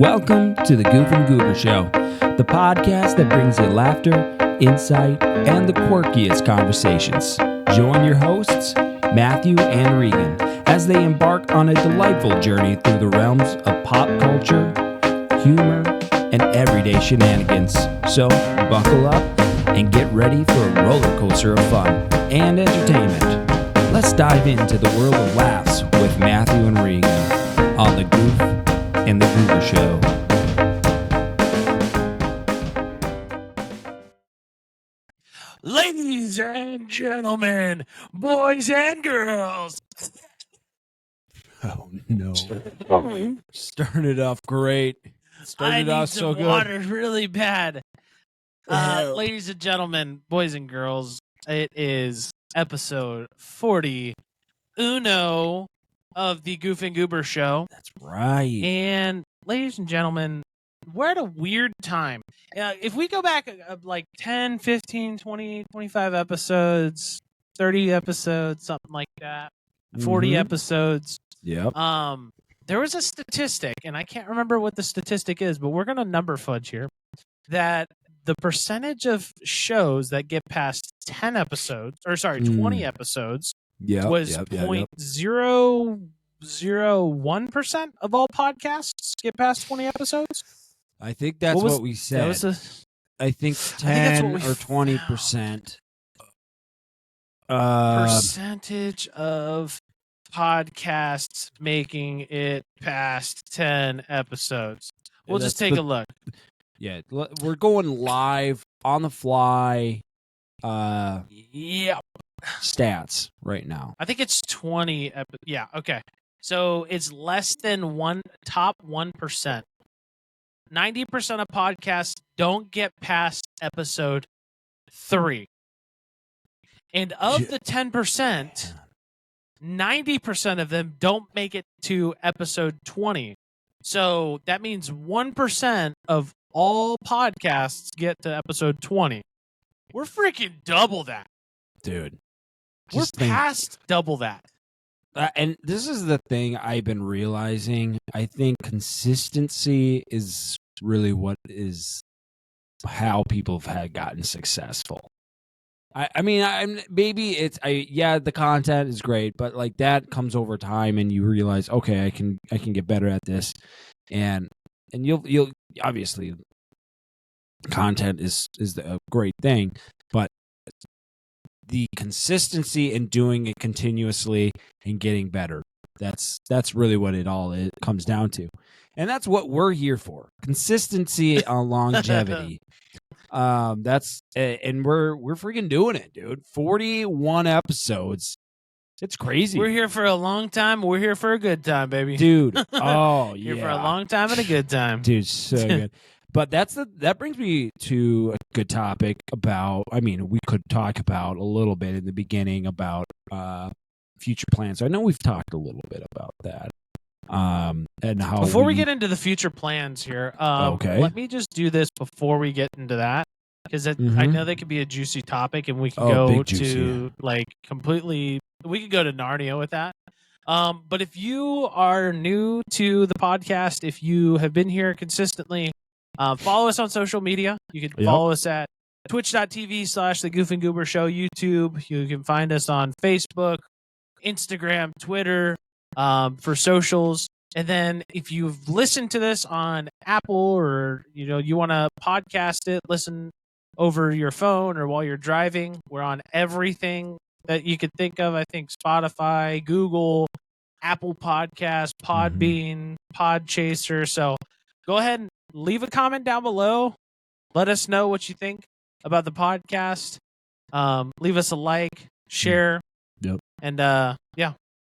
Welcome to the Goof and Goober Show, the podcast that brings you laughter, insight, and the quirkiest conversations. Join your hosts, Matthew and Regan, as they embark on a delightful journey through the realms of pop culture, humor, and everyday shenanigans. So, buckle up and get ready for a roller coaster of fun and entertainment. Let's dive into the world of laughs with Matthew and Regan on the Goof and the Goober Show. Ladies and gentlemen, boys and girls. Oh no! Started off great. Started off so good. Water really bad. Ladies and gentlemen, boys and girls, it is episode 40 uno of the Goof and Goober Show. That's right. And ladies and gentlemen, we're at a weird time. If we go back like 10, 15, 20, 25 episodes, 30 episodes, something like that, 40 episodes. Yep. There was a statistic, and I can't remember what the statistic is, but we're going to number fudge here, that the percentage of shows that get past 10 episodes, or sorry, 20 episodes, was 0.001% of all podcasts get past 20 episodes. I think that's what we said. I think 10 or 20%. Percentage of podcasts making it past 10 episodes. We'll just take a look. Yeah, we're going live on the fly. Yep. Stats right now. I think it's 20. Yeah, okay. So it's less than top 1%. 90% of podcasts don't get past episode 3. And of the 10%, 90% of them don't make it to episode 20. So that means 1% of all podcasts get to episode 20. We're freaking double that. Dude. We're past double that. And this is the thing I've been realizing. I think consistency is really what is how people have gotten successful. I mean, maybe the content is great, but like that comes over time, and you realize, okay, I can get better at this, and you'll obviously, content is a great thing, but the consistency in doing it continuously and getting better. That's really what it comes down to. And that's what we're here for. Consistency on longevity. And we're freaking doing it, dude. 41 episodes. It's crazy. We're here for a long time. We're here for a good time, baby. Dude. Oh, yeah. Here for a long time and a good time. Dude, so good. But that brings me to a good topic about, we could talk about a little bit in the beginning about future plans. I know we've talked a little bit about that. And how before we get into the future plans here, let me just do this before we get into that, because I know that could be a juicy topic, and we can go to completely, we could go to Narnia with that. But if you are new to the podcast, if you have been here consistently, follow us on social media. You can follow us at twitch.tv/the Goof and Goober Show, YouTube. You can find us on Facebook, Instagram, Twitter, for socials. And then if you've listened to this on Apple, or you want to podcast it, listen over your phone or while you're driving, we're on everything that you could think of. I think Spotify, Google, Apple Podcasts, Podbean, Podchaser. So go ahead and leave a comment down below. Let us know what you think about the podcast. Leave us a like, share, and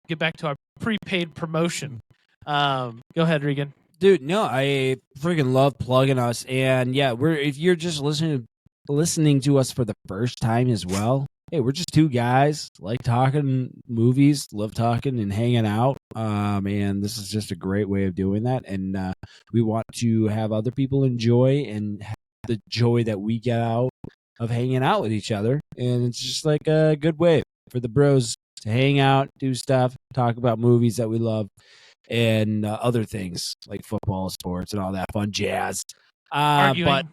get back to our prepaid promotion. Go ahead, Regan. Dude, no, I freaking love plugging us, and if you're just listening to us for the first time as well, hey, we're just two guys like talking movies, love talking and hanging out. And this is just a great way of doing that. And we want to have other people enjoy and have the joy that we get out of hanging out with each other. And it's just like a good way for the bros to hang out, do stuff, talk about movies that we love. and other things like football, sports, and all that fun jazz. Arguing.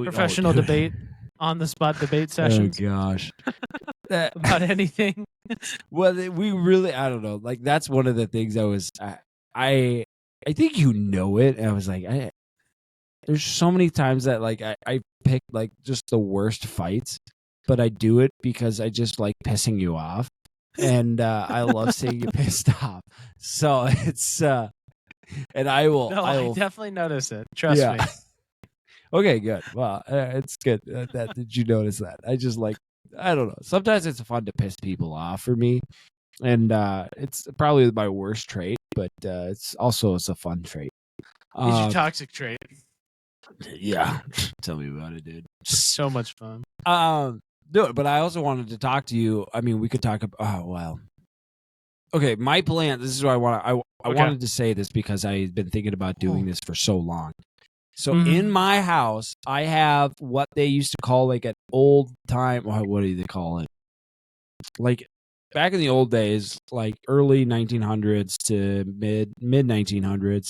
Professional dude. debate, on the spot debate sessions. Oh gosh. About anything. Well, we really, I don't know. Like that's one of the things I think you know it. And I was like, there's so many times that like I pick like just the worst fights, but I do it because I just like pissing you off, and I love seeing you pissed off. So it's and I will. No, I definitely notice it. Trust me. Okay, good. Well, it's good. Did you notice that? I just like, I don't know. Sometimes it's fun to piss people off for me, and it's probably my worst trait, but it's a fun trait. It's your toxic trait. Yeah, tell me about it, dude. So much fun. No, but I also wanted to talk to you. I mean, we could talk about. Oh well. Okay, my plan. This is what I want. I wanted to say this because I've been thinking about doing this for so long. So in my house, I have what they used to call like an old time. What do they call it? Like back in the old days, like early 1900s to mid 1900s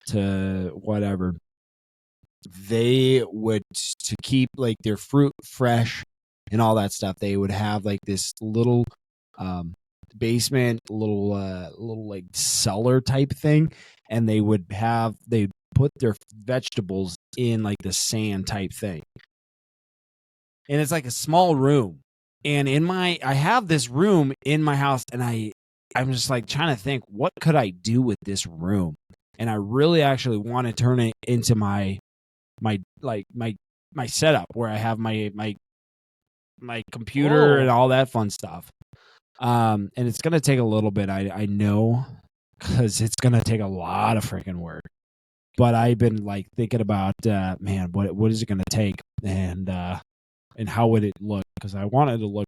to whatever. They would, to keep like their fruit fresh and all that stuff, they would have like this little basement, little like cellar type thing, and they put their vegetables in like the sand type thing. And it's like a small room. And I have this room in my house, and I'm just like trying to think, what could I do with this room? And I really actually want to turn it into my setup where I have my computer and all that fun stuff. And it's going to take a little bit. I know, because it's going to take a lot of freaking work. But I've been like thinking about, man, what is it going to take, and how would it look? Because I wanted to look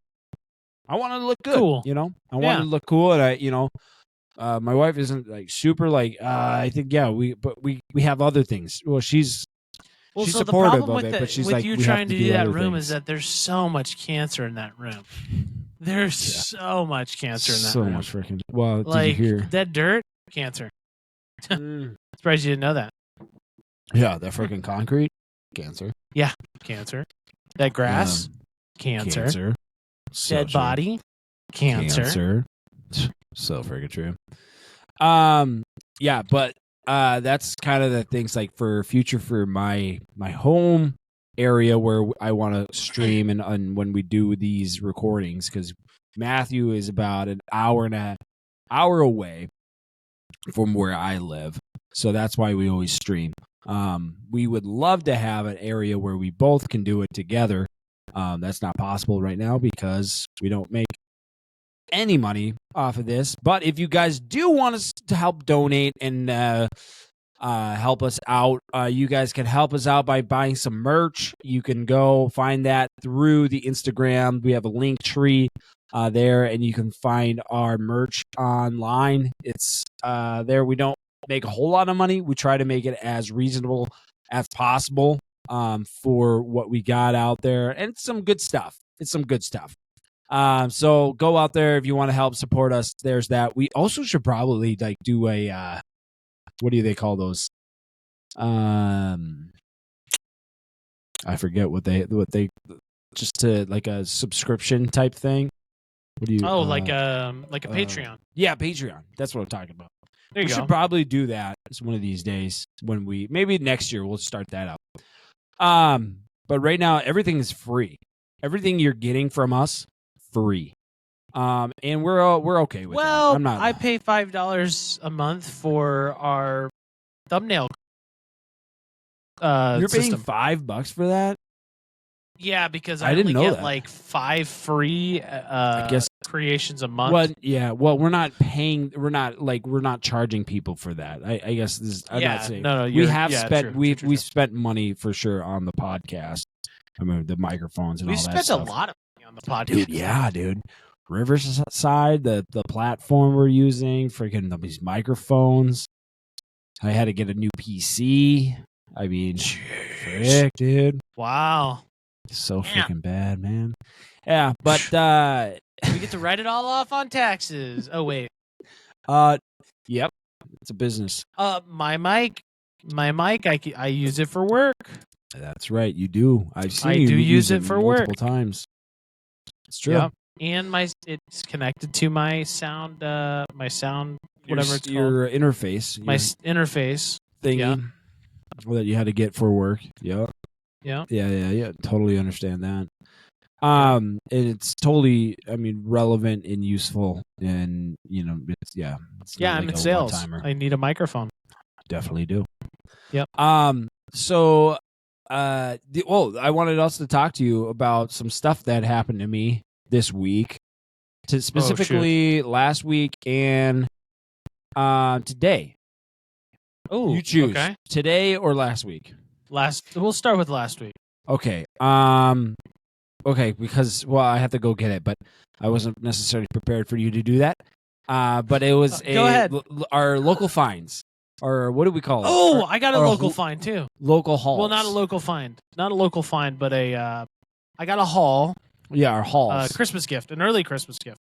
good. Cool. You know, I wanted to look cool, and my wife isn't like super like. I think we have other things. Well, she's so supportive the problem of it, but she's with like, you we trying have to to do that other room things. is that there's so much cancer in that room. There's so much cancer in that room. So much freaking. Well, like, did you hear that dirt? Cancer. Surprised you didn't know that. Yeah, that freaking concrete? Cancer. Yeah, cancer. That grass? Cancer. Cancer. So dead true. body? Cancer. So freaking true. Yeah, but that's kind of the things like for future for my home area where I want to stream and when we do these recordings, because Matthew is about an hour away from where I live, so that's why we always stream. We would love to have an area where we both can do it together. That's not possible right now because we don't make any money off of this. But if you guys do want us to help donate and help us out, you guys can help us out by buying some merch. You can go find that through the Instagram. We have a link tree there, and you can find our merch online. It's there. We don't make a whole lot of money. We try to make it as reasonable as possible for what we got out there, and it's some good stuff. So go out there if you want to help support us. There's that. We also should probably like do a what do they call those? I forget what they just to like a subscription type thing. What do you? Like a Patreon. Yeah, Patreon. That's what I'm talking about. There you go. We should probably do that one of these days when maybe next year we'll start that up. But right now everything is free. Everything you're getting from us, free. And we're okay with that. Well, I pay $5 a month for our thumbnail. You're system. paying $5 for that? Yeah, because I didn't only know get that. like 5 free I guess creations a month. Well, yeah. Well, we're not paying. We're not charging people for that. I guess this is. I'm not saying. No. We have spent. We spent money for sure on the podcast. I mean, the microphones and all that stuff. We spent a lot of money on the podcast. Dude, yeah, dude. Riverside, the platform we're using, freaking these microphones. I had to get a new PC. I mean, frick, dude. Wow. So freaking bad, man. Yeah, but we get to write it all off on taxes. Oh wait. Yep. It's a business. My mic, I use it for work. That's right. You do. I've seen I you do use it for multiple work. times. It's true. Yep. And it's connected to my sound, whatever it's your called. Interface. My interface thingy that you had to get for work. Yeah. Yeah. Totally understand that. And it's totally, relevant and useful, and it's I'm in sales. I need a microphone. Definitely do. Yep. So, I wanted us to talk to you about some stuff that happened to me this week, specifically last week and today. Oh, you choose. Okay. Today or last week. We'll start with last week. Okay. Okay, because I have to go get it, but I wasn't necessarily prepared for you to do that. But it was go ahead. Our local fines, or what do we call it? Oh, I got a local fine too. Local hauls. Well, not a local fine, but I got a haul. Yeah, our hauls. Christmas gift, an early Christmas gift.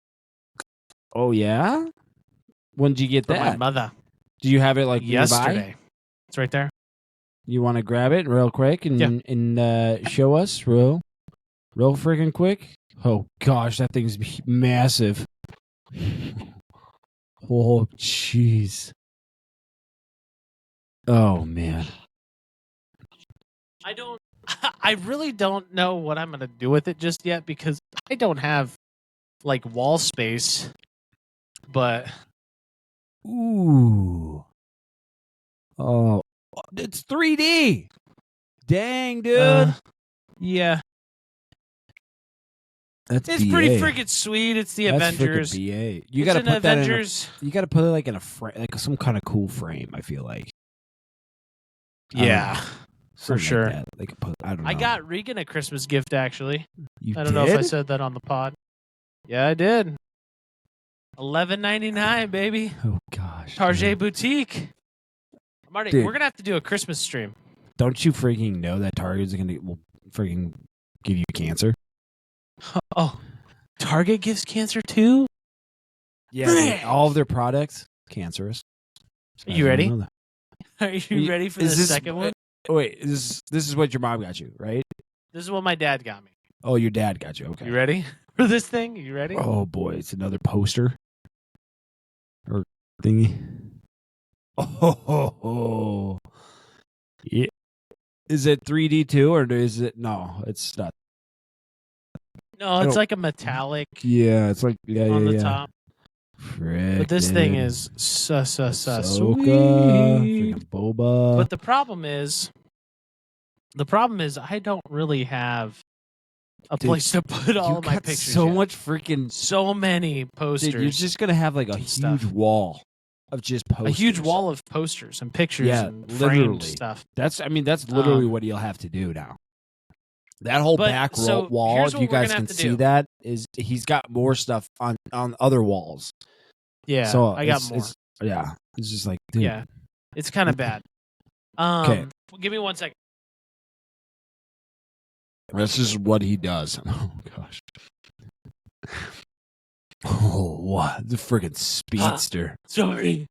Oh yeah. When did you get that? My mother. Do you have it yesterday? Nearby? It's right there. You want to grab it real quick and show us real freaking quick? Oh gosh, that thing's massive. Oh jeez. Oh man. I really don't know what I'm gonna do with it just yet because I don't have wall space. But ooh. Oh, it's 3D. Dang, dude. Yeah. It's BA. Pretty freaking sweet. It's the Avengers. BA. You got to put Avengers. You got to put it in a frame, some kind of cool frame. I feel like. Yeah, for sure. I don't know. I got Regan a Christmas gift actually. I don't know if I said that on the pod. Yeah, I did. $11.99, baby. Oh gosh. Target Boutique. Marty, we're gonna have to do a Christmas stream. Don't you freaking know that Target's will freaking give you cancer? Oh, Target gives cancer too? Yeah, all of their products cancerous. Are you ready? Are you ready for the second one? Wait, this is what your mom got you, right? This is what my dad got me. Oh, your dad got you. Okay. You ready for this thing? You ready? Oh boy, it's another poster or thingy. Oh. Yeah. Is it 3D too, or is it? No, it's not. No, it's like a metallic. Yeah, it's like on the top. Frick, but this thing is sweet. Boba. But the problem is I don't really have a place to put all of my pictures. So many posters. Dude, you're just gonna have a huge wall of just posters. A huge wall of posters and pictures and framed stuff. That's literally what you'll have to do now. That whole back wall, if you guys can see that, is he's got more stuff on other walls. Yeah, so I got more. It's just like, dude. Yeah, it's kind of bad. Okay, give me 1 second. This is what he does. Oh gosh. Oh, what the freaking speedster! Sorry.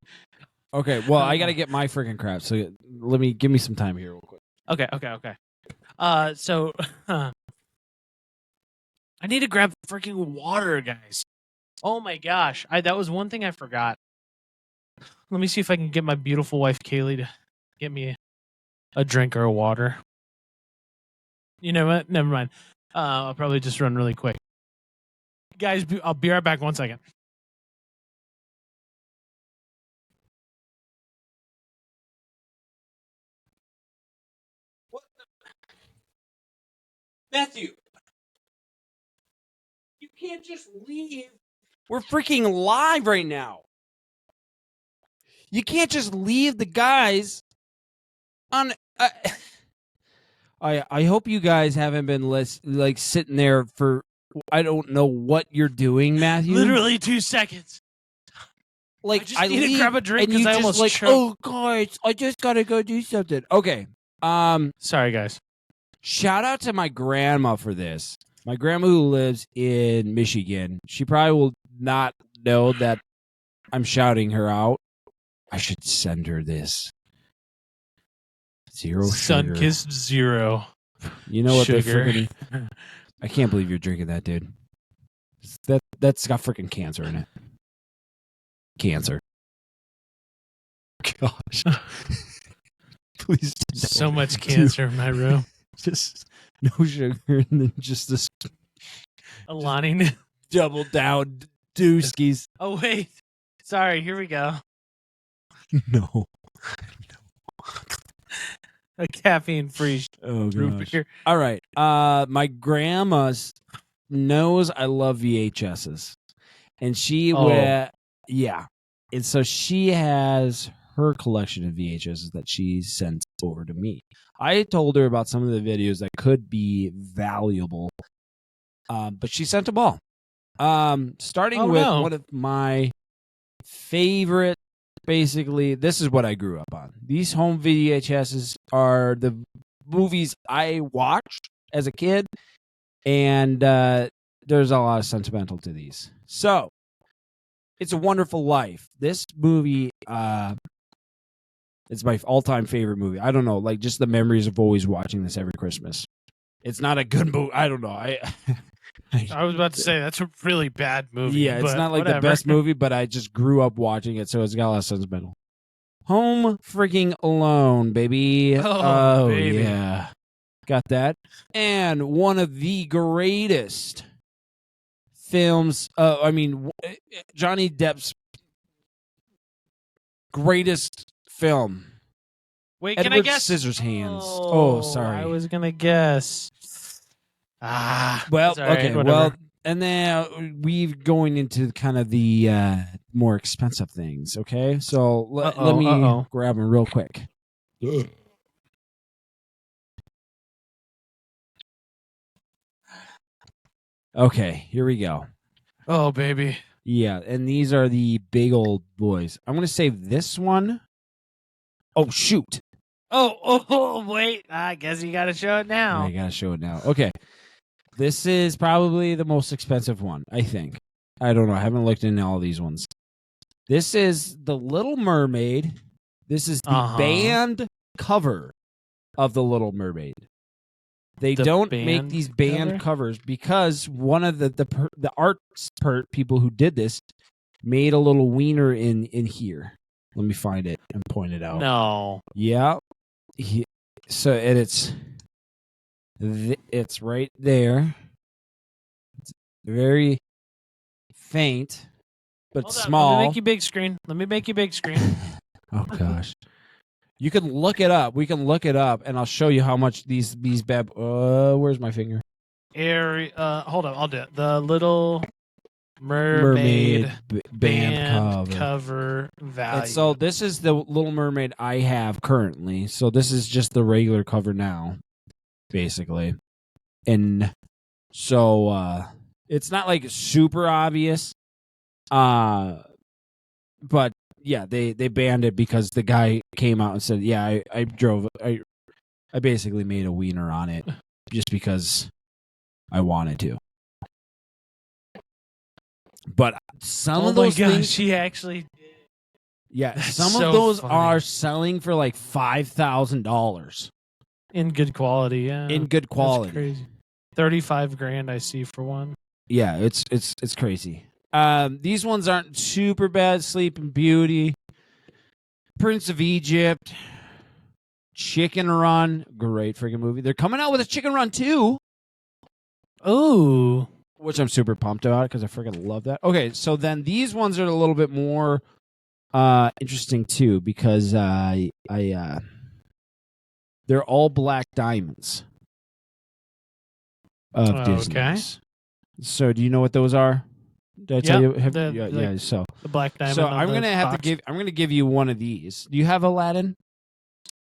Okay, well, I gotta get my freaking crap. So give me some time here, real quick. Okay. So I need to grab freaking water, guys. Oh my gosh, that was one thing I forgot. Let me see if I can get my beautiful wife Kaylee to get me a drink or a water. You know what? Never mind. I'll probably just run really quick. Guys, I'll be right back 1 second. What Matthew, you can't just leave. We're freaking live right now. You can't just leave the guys on. I hope you guys haven't been sitting there for. I don't know what you're doing, Matthew. Literally 2 seconds. I just need to grab a drink because I almost choked. Oh, guys, I just gotta go do something. Okay. Sorry, guys. Shout out to my grandma for this. My grandma who lives in Michigan. She probably will not know that I'm shouting her out. I should send her this. Zero sugar. Sunkissed zero. You know what sugar. they freaking... I can't believe you're drinking that, dude. That's got freaking cancer in it. Cancer. Gosh. Please. So much cancer in my room. Just no sugar and then just this Alani double down dooskies. Oh, wait. Sorry, here we go. No. A caffeine-free root beer. All right. My grandma knows I love VHSs. And she yeah. And so she has her collection of VHSs that she sent over to me. I told her about some of the videos that could be valuable, but she sent them all. Starting with one of my favorite, basically, this is what I grew up on. These home VHSs are the movies I watched as a kid, and there's a lot of sentimental to these. So, It's a Wonderful Life. This movie, it's my all-time favorite movie. I don't know, like just the memories of always watching this every Christmas. It's not a good movie. I don't know. I was about to say that's a really bad movie. Yeah, it's not like the best movie, but I just grew up watching it, so it's got a lot of sentimental. Home freaking Alone, baby. Oh, baby. Yeah. Got that. And one of the greatest films, Johnny Depp's greatest film. Wait, Edward can I guess? Scissorhands. Oh, sorry. I was going to guess. Well, right, okay. whatever. Well, and then we're going into kind of the more expensive things, okay? So let me grab them real quick. Okay, here we go. Oh, baby. Yeah, and these are the big old boys. I'm going to save this one. Oh, shoot. Oh, wait. I guess you got to show it now. I got to show it now. Okay. This is probably the most expensive one, I think. I don't know. I haven't looked into all these ones. This is The Little Mermaid. This is the band cover of The Little Mermaid. They don't make these band covers because one of the art people who did this made a little wiener in here. Let me find it and point it out. No. Yeah. So it's right there. It's very faint, but small. Let me make you big screen. Oh gosh. You can look it up. We can look it up, and I'll show you how much these where's my finger? Hold on, I'll do it. The Little Mermaid band cover value. And so this is the Little Mermaid I have currently. So this is just the regular cover now, basically. And so it's not like super obvious. But yeah, they banned it because the guy came out and said, "Yeah, I basically made a wiener on it just because I wanted to." But some of those things, she actually did. Yeah, some of those are selling for like $5,000 in good quality. Yeah, in good quality. That's crazy. $35,000 I see for one. Yeah, it's crazy. These ones aren't super bad. Sleeping Beauty, Prince of Egypt, Chicken Run, great freaking movie. They're coming out with a Chicken Run 2. Ooh. Which I'm super pumped about because I freaking love that. Okay, so then these ones are a little bit more interesting too because they're all black diamonds of Disney. Okay. So do you know what those are? Did I tell you? Yeah. So the black diamond. So I'm gonna give you one of these. Do you have Aladdin?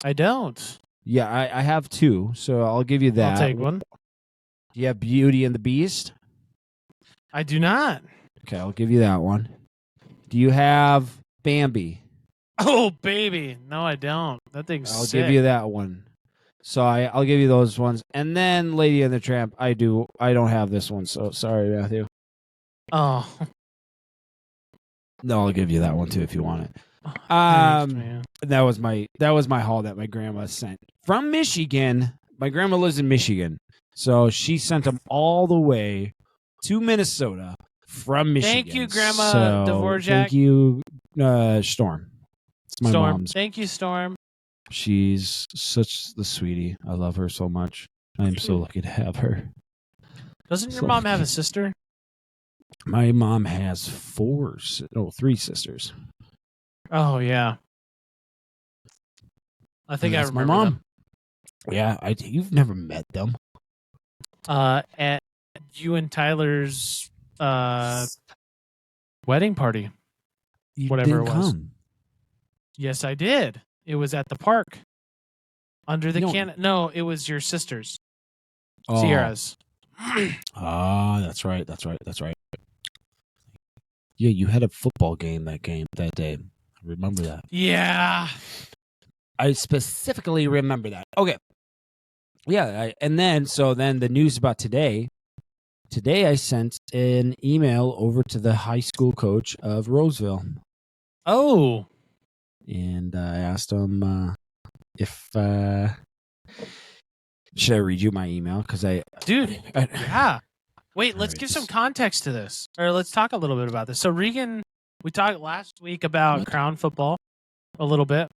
I don't. Yeah, I have two. So I'll give you that. I'll take one. Do you have Beauty and the Beast? I do not. Okay, I'll give you that one. Do you have Bambi? Oh, baby. No, I don't. That thing's I'll sick. give you that one. So I'll give you those ones. And then Lady and the Tramp, I don't have this one, so sorry, Matthew. Oh. No, I'll give you that one too if you want it. Thanks, man. That was my haul that my grandma sent from Michigan. My grandma lives in Michigan, so she sent them all the way to Minnesota from Michigan. Thank you, Grandma Dvorak. Thank you, Storm. It's my mom's. Thank you, Storm. She's such the sweetie. I love her so much. I am so lucky to have her. Doesn't your mom have a sister? My mom has 3 sisters. Oh yeah, I think I remember my mom. Them. Yeah, you've never met them. At you and Tyler's wedding party, whatever it was. Yes, I did. It was at the park under the canopy. No, it was your sister's, Sierra's. That's right. Yeah, you had a football game that day. I remember that. Yeah. I specifically remember that. Okay. Yeah, and then the news about today. Today I sent an email over to the high school coach of Roseville. Oh. And I asked him if should I read you my email? Because yeah. Wait, let's give some context to this, or let's talk a little bit about this. So Regan, we talked last week about Crown football a little bit,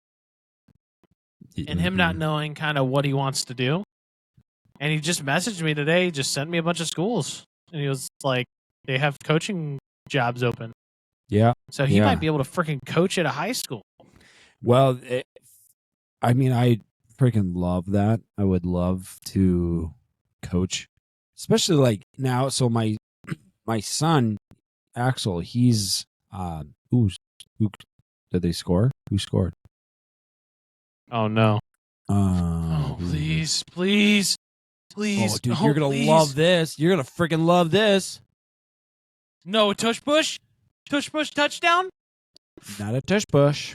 and him not knowing kind of what he wants to do. And he just messaged me today, just sent me a bunch of schools, and he was like, they have coaching jobs open. Yeah. So he might be able to freaking coach at a high school. Well, I freaking love that. I would love to coach, especially like now. So my son, Axel, he's who did they score? Who scored? Oh no. Please. Oh, dude, you're going to love this. You're going to freaking love this. No, tush push touchdown? Not a tush push.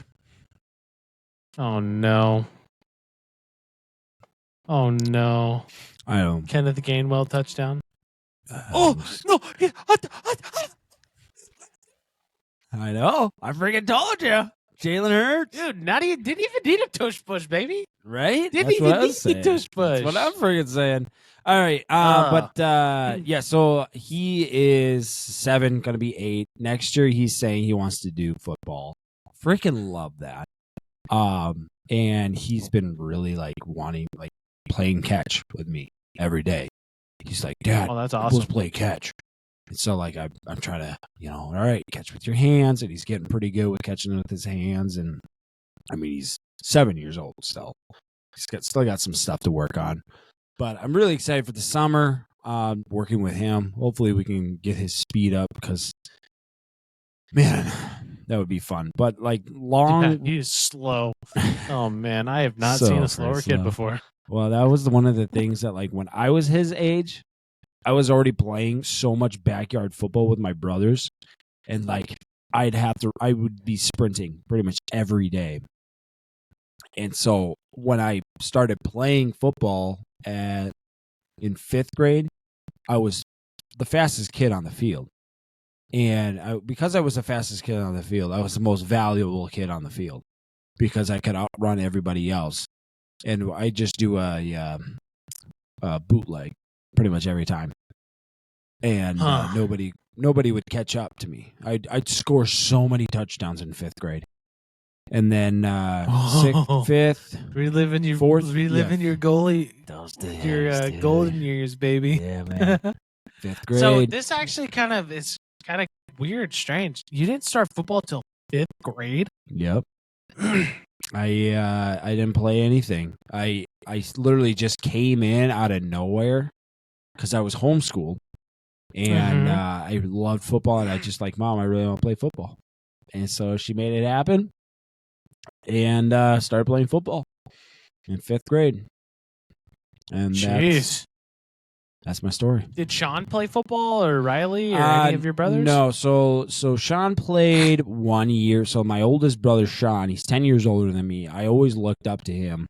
Oh, no. I don't. Kenneth Gainwell touchdown. No. I know. I freaking told you. Jalen Hurts. Dude, didn't even need a tush push, baby. Right? Didn't even need a tush push. That's what I'm freaking saying. All right. Yeah, so he is 7, going to be 8. Next year, he's saying he wants to do football. Freaking love that. And he's been really wanting, playing catch with me every day. He's like, Dad, that's awesome. Let's play catch. And so, I'm trying to, all right, catch with your hands. And he's getting pretty good with catching with his hands. And, he's 7 years old still. He's still got some stuff to work on. But I'm really excited for the summer, working with him. Hopefully we can get his speed up because, man, that would be fun. But, long... he's slow. Oh, man, I have not seen a slower kid before. Well, that was one of the things that, when I was his age... I was already playing so much backyard football with my brothers, and I would be sprinting pretty much every day. And so when I started playing football in 5th grade, I was the fastest kid on the field. And because I was the fastest kid on the field, I was the most valuable kid on the field because I could outrun everybody else. And I just do a bootleg pretty much every time. And nobody would catch up to me. I'd score so many touchdowns in 5th grade. And then 6th, 5th, reliving your 4th, your goalie, your golden years, baby. Yeah, man. 5th grade. So this actually kind of weird, strange. You didn't start football till 5th grade. Yep. I didn't play anything. I literally just came in out of nowhere because I was homeschooled. And I loved football, and I just Mom, I really want to play football. And so she made it happen and started playing football in 5th grade. And that's my story. Did Sean play football or Riley or any of your brothers? No. So Sean played 1 year. So my oldest brother, Sean, he's 10 years older than me. I always looked up to him.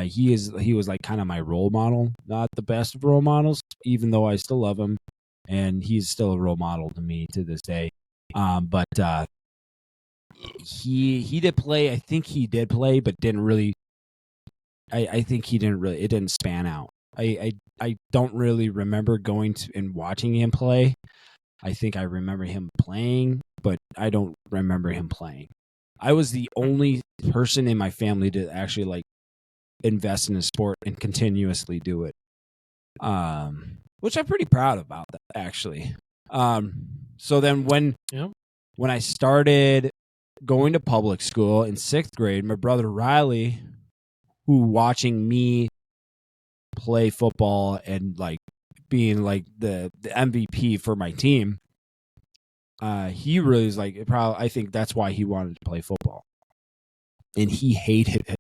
He was kind of my role model, not the best of role models, even though I still love him. And he's still a role model to me to this day. But he did play. I think he did play, but didn't really. I think he didn't really. It didn't span out. I don't really remember going to and watching him play. I think I remember him playing, but I don't remember him playing. I was the only person in my family to actually like invest in a sport and continuously do it, which I'm pretty proud about that, actually. So then when I started going to public school in 6th grade, my brother Riley, who watching me play football and like being like the MVP for my team, he really was like, I think that's why he wanted to play football, and he hated it.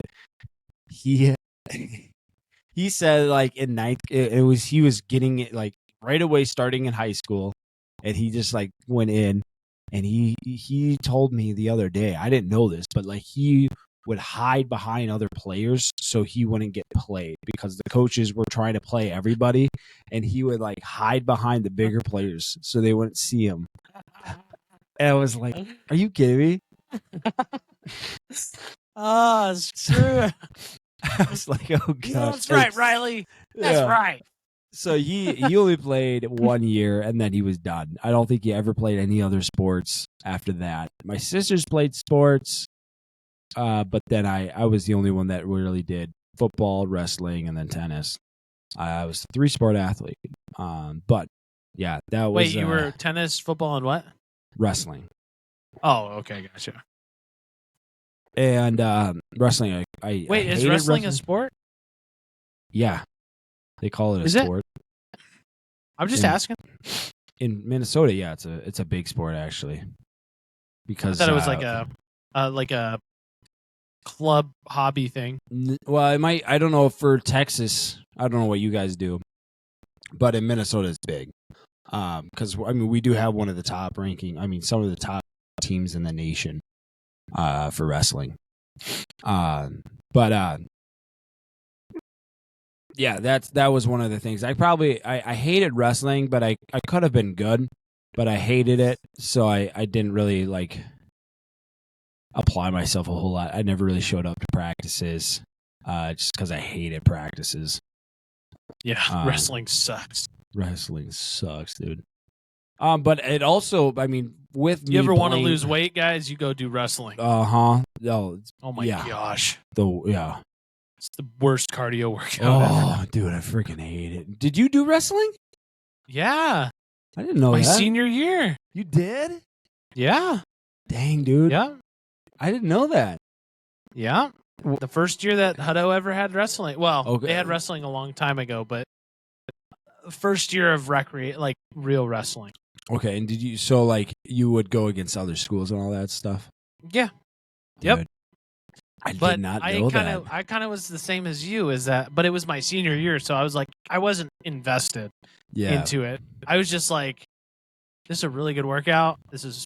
He said like in 9th, he was getting it like right away starting in high school, and he just like went in, and he told me the other day, I didn't know this, but like he would hide behind other players so he wouldn't get played because the coaches were trying to play everybody, and he would like hide behind the bigger players so they wouldn't see him. And I was like, are you kidding me? Oh, it's true. I was like, oh gosh. That's right, Riley. That's right. So he only played 1 year, and then he was done. I don't think he ever played any other sports after that. My sisters played sports, but then I was the only one that really did football, wrestling, and then tennis. I was a 3-sport athlete. But yeah, that was. Wait, you were tennis, football, and what? Wrestling. Oh, okay, gotcha. And wrestling, wait, is wrestling a sport? Yeah, they call it a sport. I'm just asking. In Minnesota, yeah, it's a big sport actually. Because I thought it was like a club hobby thing. Well, it might. I don't know for Texas. I don't know what you guys do, but in Minnesota, it's big. Because I mean, we do have one of the top ranking. I mean, some of the top teams in the nation. For wrestling. But yeah, that was one of the things. I hated wrestling, but I could have been good, but I hated it, so I didn't really like apply myself a whole lot. I never really showed up to practices, just because I hated practices. Yeah, wrestling sucks. Wrestling sucks, dude. But it also, I mean, with you ever want to lose weight, guys? You go do wrestling. Oh my gosh. Yeah. It's the worst cardio workout ever. Dude, I freaking hate it. Did you do wrestling? Yeah. I didn't know my that. senior year. You did? Yeah. Dang, dude. Yeah. I didn't know that. Yeah. The first year that Hutto ever had wrestling. Well, they had wrestling a long time ago, but first year of real wrestling. Okay, and you would go against other schools and all that stuff? Yeah. Yep. Dude, I did not know that. I kind of was the same as you, but it was my senior year, so I was like, I wasn't invested into it. I was just like, this is a really good workout. It's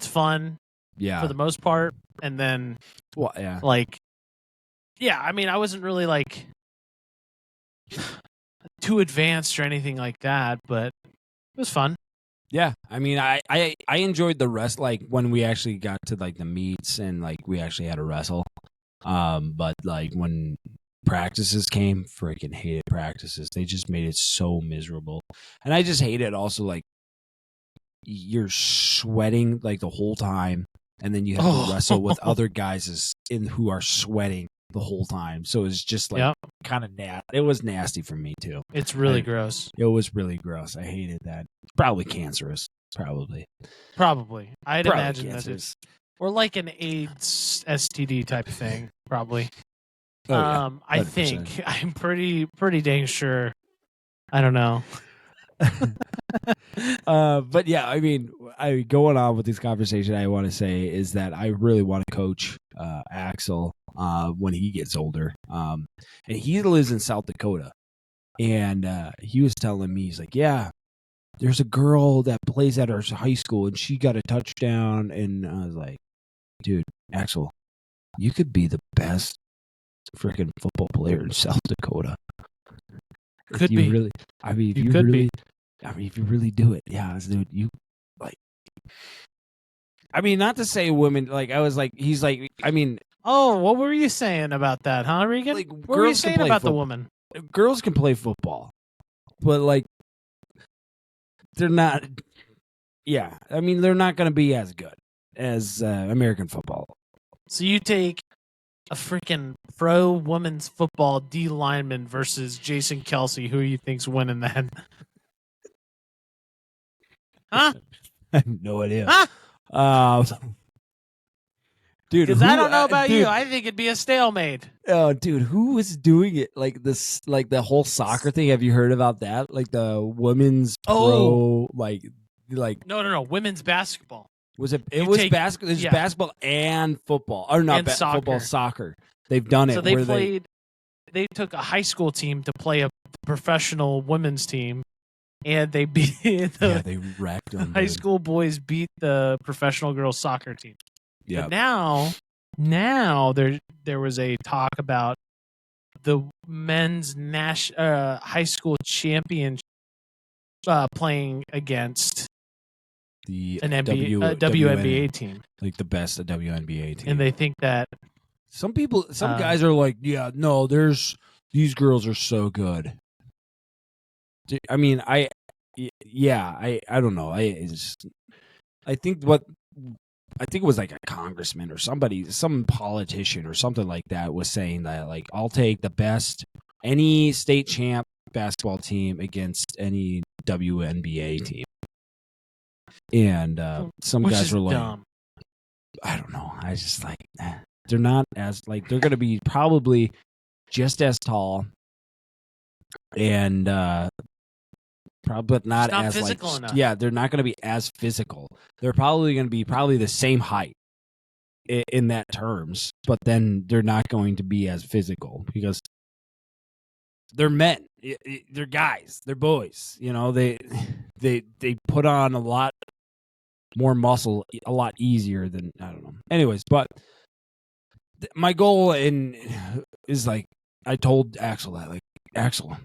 fun for the most part. And then, I wasn't really like too advanced or anything like that, but it was fun. Yeah, I mean, I enjoyed the rest, like when we actually got to like the meets and like we actually had to wrestle. But like when practices came, freaking hated practices. They just made it so miserable, and I just hate it. Also, like you're sweating like the whole time, and then you have to wrestle with other guys who are sweating the whole time. So it's just like kind of nasty. It was nasty for me too. It's really gross. It was really gross. I hated that. Probably cancerous. Probably. I'd imagine that it's or like an AIDS STD type of thing. Probably. I think I'm pretty dang sure. I don't know. But yeah, I mean, going on with this conversation, I want to say is that I really want to coach Axel when he gets older. And he lives in South Dakota, and he was telling me, he's like, yeah, there's a girl that plays at our high school, and she got a touchdown. And I was like, dude, Axel, you could be the best freaking football player in South Dakota. Could be. Really, I mean, if you really do it, yeah, dude, you like. I mean, not to say women, like, I was like, he's like, I mean. Oh, what were you saying about that, huh, Regan? Like, what were you saying about the woman? Girls can play football, but, like, they're not, yeah. I mean, they're not going to be as good as American football. So you take a freaking pro women's football D lineman versus Jason Kelsey. Who you think's winning that? Huh? I have no idea. Huh? Dude, because I don't know about you. I think it'd be a stalemate. Oh, dude, who was doing it? Like this, like the whole soccer thing. Have you heard about that? Like the women's pro, like no, women's basketball. Was it? It was basketball. There's basketball and football, or not football, soccer. They've done it. So they played. They took a high school team to play a professional women's team, and they beat they wrecked them. High school boys beat the professional girls soccer team. Yeah. Now there was a talk about the men's high school champion playing against an WNBA team, like the best WNBA team, and they think that some guys are like, yeah, no, these girls are so good. I mean, I don't know. I think it was like a congressman or some politician or something like that was saying that, like, I'll take the best, any state champ basketball team against any WNBA team. And some guys were like, dumb. I don't know. I just like, they're not as, like, they're going to be probably just as tall and but not as physical enough. Yeah, they're not going to be as physical. They're probably going to be the same height in that terms, but then they're not going to be as physical because they're men. They're guys. They're boys. You know, they put on a lot more muscle a lot easier than, I don't know. Anyways, but my goal is like, I told Axel that, like, Axel,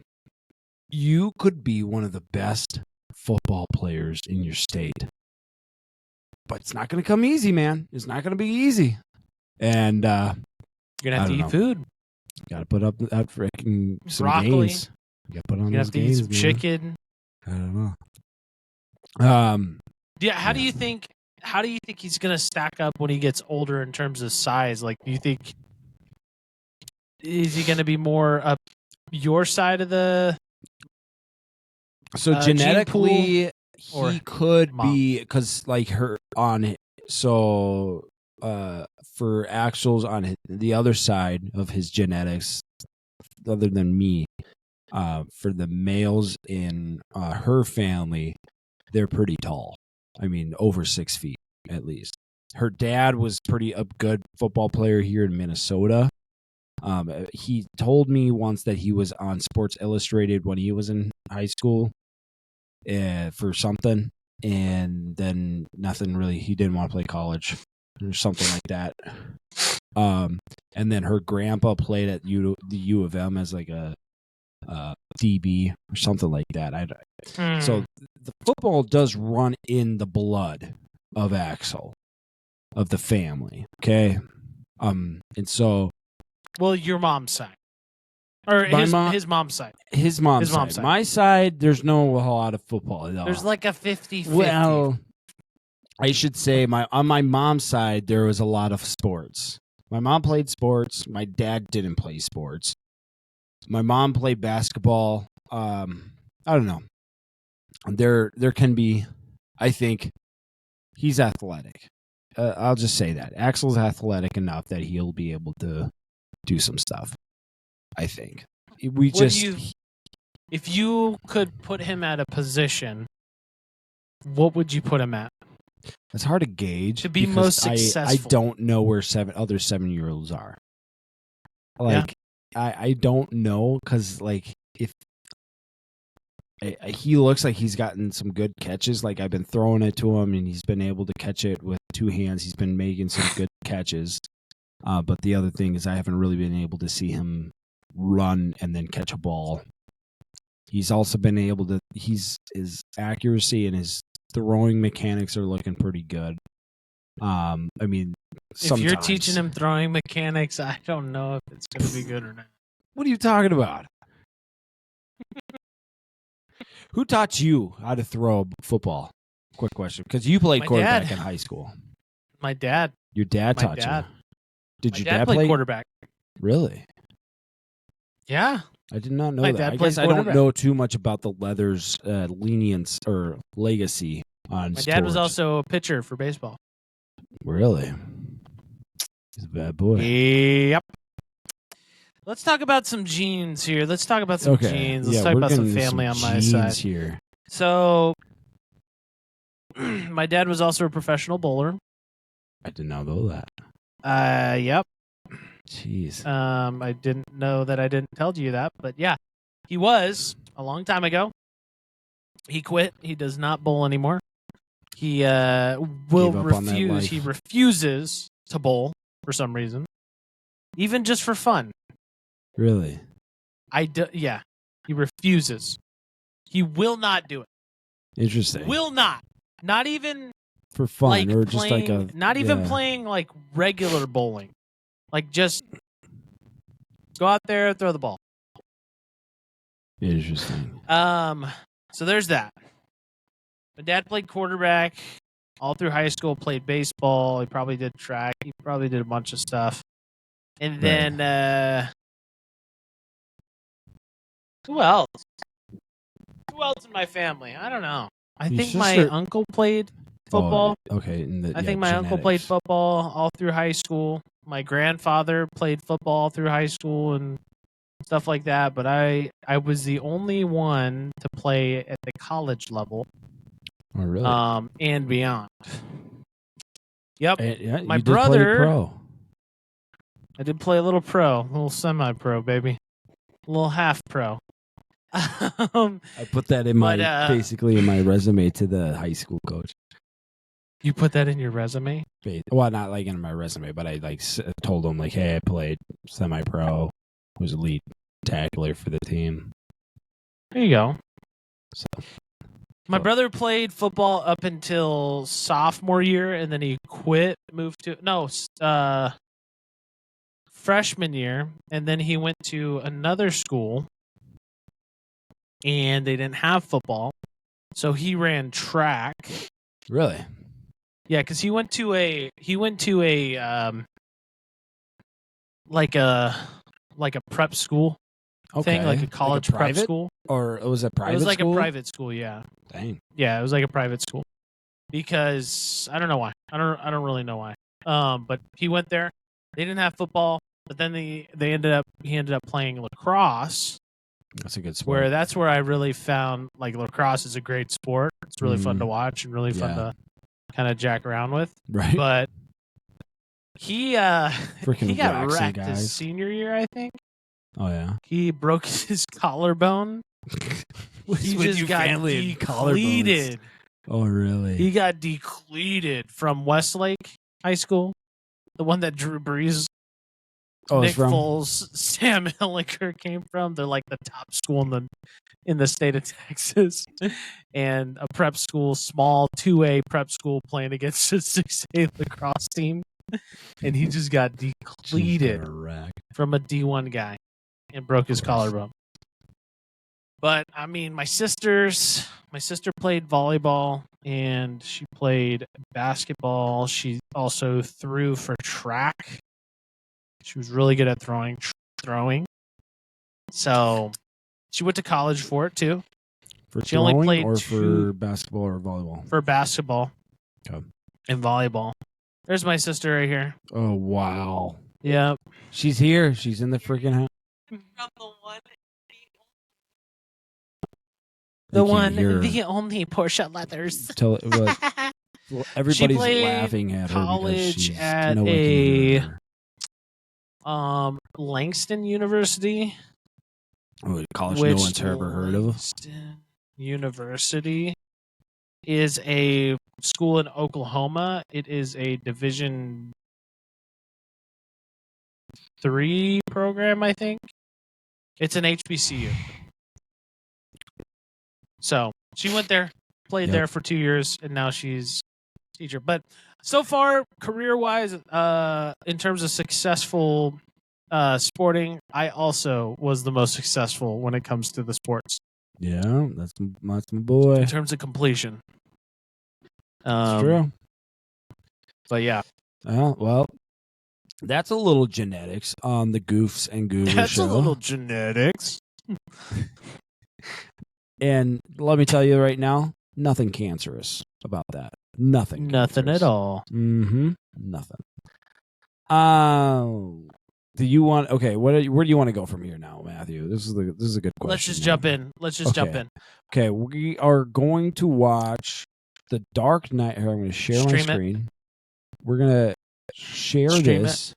you could be one of the best football players in your state, but it's not going to come easy, man. It's not going to be easy. And you're going to have to eat food. Got to put up that freaking some broccoli. Gains. You got to put on you those have to eat some chicken. I don't know. Yeah. How do you think he's going to stack up when he gets older in terms of size? Like, do you think is he going to be more up your side of the? So genetically, he could be, because like for Axel's on the other side of his genetics, other than me, for the males in her family, they're pretty tall. I mean, over 6 feet at least. Her dad was a good football player here in Minnesota. He told me once that he was on Sports Illustrated when he was in high school for something, and then nothing really. He didn't want to play college or something like that. And then her grandpa played at the U of M as like a DB or something like that. So the football does run in the blood of Axel, of the family. Okay, and so. Well, your mom's side. Or his mom's side. His mom's side. My side, there's no whole lot of football at all. There's like a 50-50. Well, I should say on my mom's side, there was a lot of sports. My mom played sports. My dad didn't play sports. My mom played basketball. I don't know. There can be, I think, he's athletic. I'll just say that. Axel's athletic enough that he'll be able to do some stuff, I think. If you could put him at a position, what would you put him at? It's hard to gauge. To be most successful. I don't know where other 7-year-olds are. Like, yeah. I don't know, because, like, if he looks like he's gotten some good catches. Like, I've been throwing it to him, and he's been able to catch it with 2 hands. He's been making some good catches. But the other thing is I haven't really been able to see him run and then catch a ball. He's also been able to, his accuracy and his throwing mechanics are looking pretty good. I mean, if you're teaching him throwing mechanics, I don't know if it's going to be good or not. What are you talking about? Who taught you how to throw football? Quick question, because you played quarterback in high school. My dad. Your dad taught you. Did your dad play quarterback? Really? Yeah. I did not know that. I guess I don't know too much about the Leathers' lenience or legacy on sports. My dad was also a pitcher for baseball. Really? He's a bad boy. Yep. Let's talk about some genes here. Let's talk about some genes. Let's talk about some family on my side here. So, my dad was also a professional bowler. I did not know that. Yep. Jeez. I didn't know that I didn't tell you that, but yeah, he was a long time ago. He quit. He does not bowl anymore. He will refuse. He refuses to bowl for some reason, even just for fun. Really? Yeah. He refuses. He will not do it. Interesting. Will not. Not even for fun, like or playing, just like a. Not even playing like regular bowling. Like just go out there, throw the ball. Interesting. So there's that. My dad played quarterback all through high school. Played baseball. He probably did track. He probably did a bunch of stuff. And then who else? Who else in my family? I don't know. I think my uncle played football. Oh, okay. I think my uncle played football all through high school. My grandfather played football through high school and stuff like that. But I was the only one to play at the college level. Oh, really? And beyond. Yep. My brother. Pro. I did play a little pro, a little semi-pro, baby, a little half pro. I put that in my basically in my resume to the high school coach. You put that in your resume? Well, not like in my resume, but I told him like, hey, I played semi-pro, was elite tackler for the team. There you go. So, my brother played football up until sophomore year, and then he quit, moved to freshman year, and then he went to another school. And they didn't have football, so he ran track. Really? Yeah, because he went to a like a prep school thing, like a college prep school. Or was it private? It was like school? A private school, yeah. Dang. Yeah, it was like a private school because I don't know why. I don't really know why. But he went there. They didn't have football, but then he ended up playing lacrosse. That's a good sport. That's where I really found like lacrosse is a great sport. It's really fun to watch and really fun to kind of jack around with. Right. But he got wrecked guys. his senior year, I think. Oh yeah. He broke his collarbone. He just got decleated. Oh really? He got decleated from Westlake High School, the one that Drew Brees. Nick Foles, Sam Hilliker came from. They're like the top school in the state of Texas, and a prep school, small 2A prep school, playing against a 6A lacrosse team, and he just got decleated from a D1 guy and broke his collarbone. But I mean, my sister played volleyball and she played basketball. She also threw for track. She was really good at throwing. So she went to college for it too. She only played for basketball or volleyball? For basketball. Okay. And volleyball. There's my sister right here. Oh wow. Yep. She's here. She's in the freaking house. The only Portia Leathers. Everybody's laughing at her college because she's at Langston University. Oh, college no one's ever heard of. Langston University is a school in Oklahoma. It is a Division III program, I think. It's an HBCU. So she went there, played there for 2 years, and now she's a teacher. But So far, career-wise, in terms of successful sporting, I also was the most successful when it comes to the sports. Yeah, that's my boy. In terms of completion. That's true. But yeah. Well, that's a little genetics on the Goofs and Goober Show. That's a little genetics. And let me tell you right now, nothing cancerous about that. Nothing at all. Nothing. Do you want? Okay, where do you want to go from here now, Matthew? This is a good question. Let's just jump in. Jump in. Okay, we are going to watch The Dark Knight. Here, I'm going to share my screen. We're gonna share this.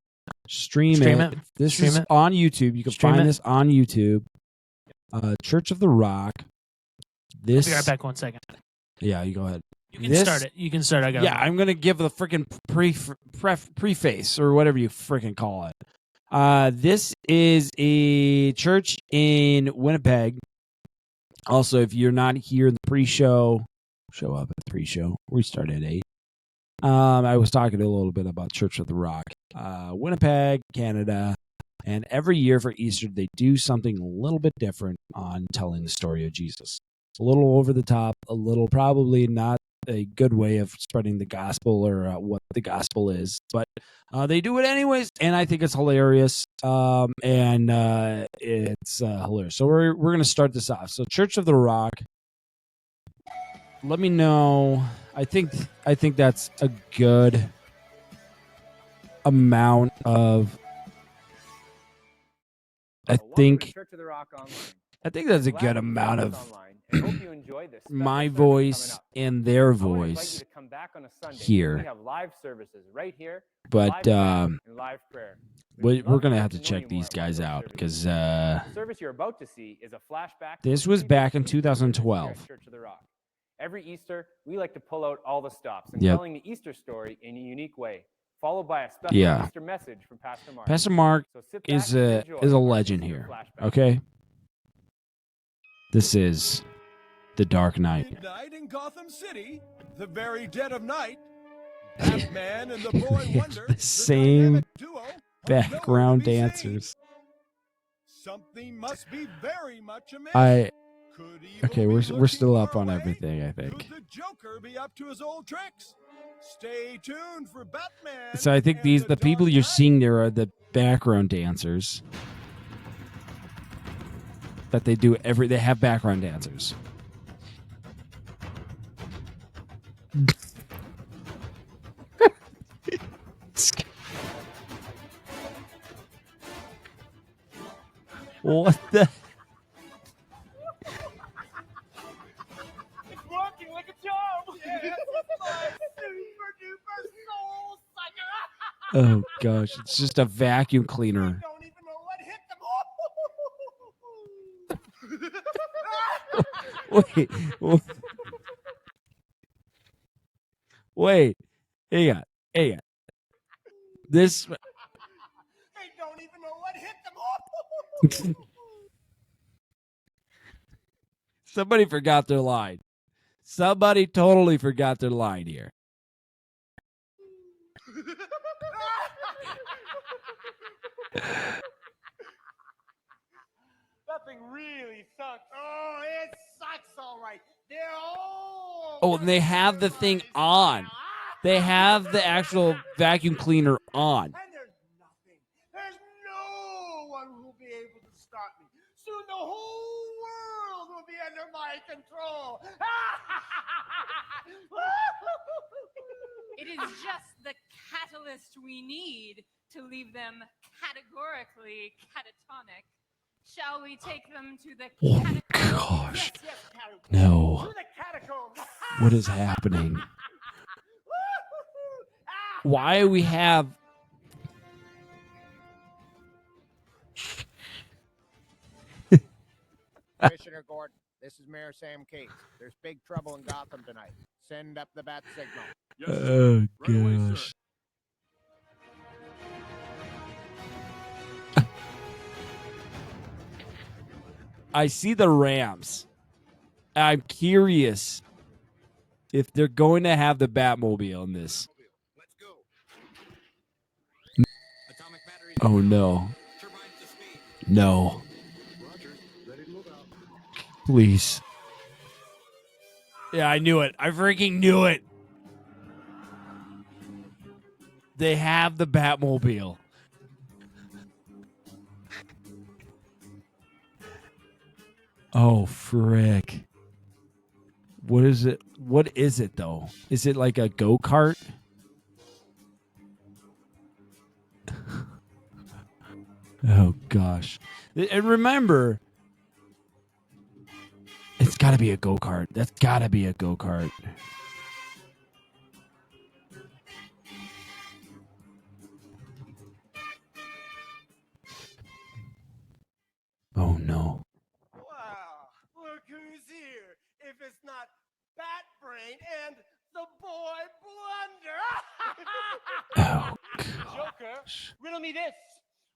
Stream it. This is on YouTube. You can find this on YouTube. Church of the Rock. I'll be right back 1 second. Yeah, you go ahead. You can start it. You can start. I got. Yeah, I'm gonna give the freaking preface or whatever you freaking call it. This is a church in Winnipeg. Also, if you're not here in the pre-show, show up at the pre-show. We start at 8. I was talking a little bit about Church of the Rock, Winnipeg, Canada, and every year for Easter they do something a little bit different on telling the story of Jesus. It's a little over the top, a little probably not a good way of spreading the gospel or what the gospel is, but they do it anyways, and I think it's hilarious. And it's hilarious. So we're gonna start this off. So Church of the Rock. Let me know. I think that's a good amount of. I think that's a good amount of my voice and their voice here. But we're gonna have to check these guys out because this was back in 2012. Every Easter, we like to pull out all the stops and telling the Easter story in a unique way, followed by a special Easter message from Pastor Mark. Pastor Mark is a legend here. Okay, this is The Dark Knight. Midnight in Gotham City, the very dead of night. Batman and the boy Wonder, the same background dancers. Something must be very much amiss. Okay, we're still up on everything, I think. Could the Joker be up to his old tricks? Stay tuned for Batman. So I think the people you're seeing there are the background dancers. That they have background dancers. What the? Oh gosh, it's just a vacuum cleaner. Don't even know what hit them. Wait. Hang on. This. They don't even know what hit them. Somebody forgot their line. Somebody totally forgot their line here. That thing really sucks. Oh, it sucks, all right. They're all. Oh, and they have the thing on. They have the actual vacuum cleaner on. And there's no one who will be able to stop me. Soon the whole world will be under my control. It is just the catalyst we need to leave them categorically catatonic. Shall we take them to the gosh. No. What is happening? Why we have... Commissioner Gordon, this is Mayor Sam Case. There's big trouble in Gotham tonight. Send up the bat signal. Yes, oh, right away, gosh. I see the ramps. I'm curious if they're going to have the Batmobile in this. Oh no. No. Please. Yeah, I knew it. I freaking knew it. They have the Batmobile. Oh, frick. What is it? What is it, though? Is it like a go-kart? Oh, gosh. And remember, it's got to be a go-kart. That's got to be a go-kart. Oh, no. Wow, look who's here. If it's not Batbrain and the boy Blunder. Oh, gosh. Joker, riddle me this.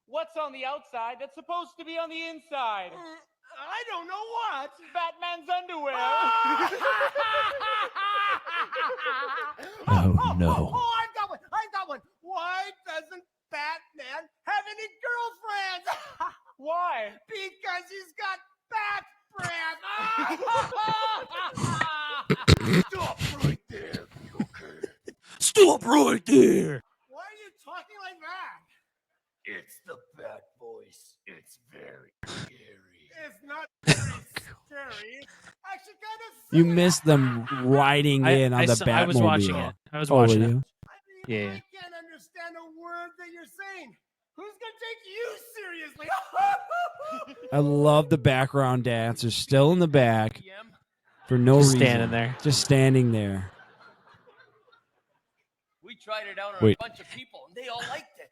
What's on the outside that's supposed to be on the inside? I don't know what. Batman's underwear. Oh, no. Oh, I got one. Why doesn't Batman have any girlfriends? Why? Because he's got bat breath. Stop right there, Joker. Stop right there. Why are you talking like that? It's the bat voice. It's very scary. It's not very scary. It's actually kind of You missed them riding in on the Batmobile. I was watching it. I was watching it. You? I mean, Yeah. I can't understand a word that you're saying. Who's gonna take you seriously? I love the background dancers still in the back for no reason. Standing there. Just standing there. We tried it out on Wait. a bunch of people, and they all liked it.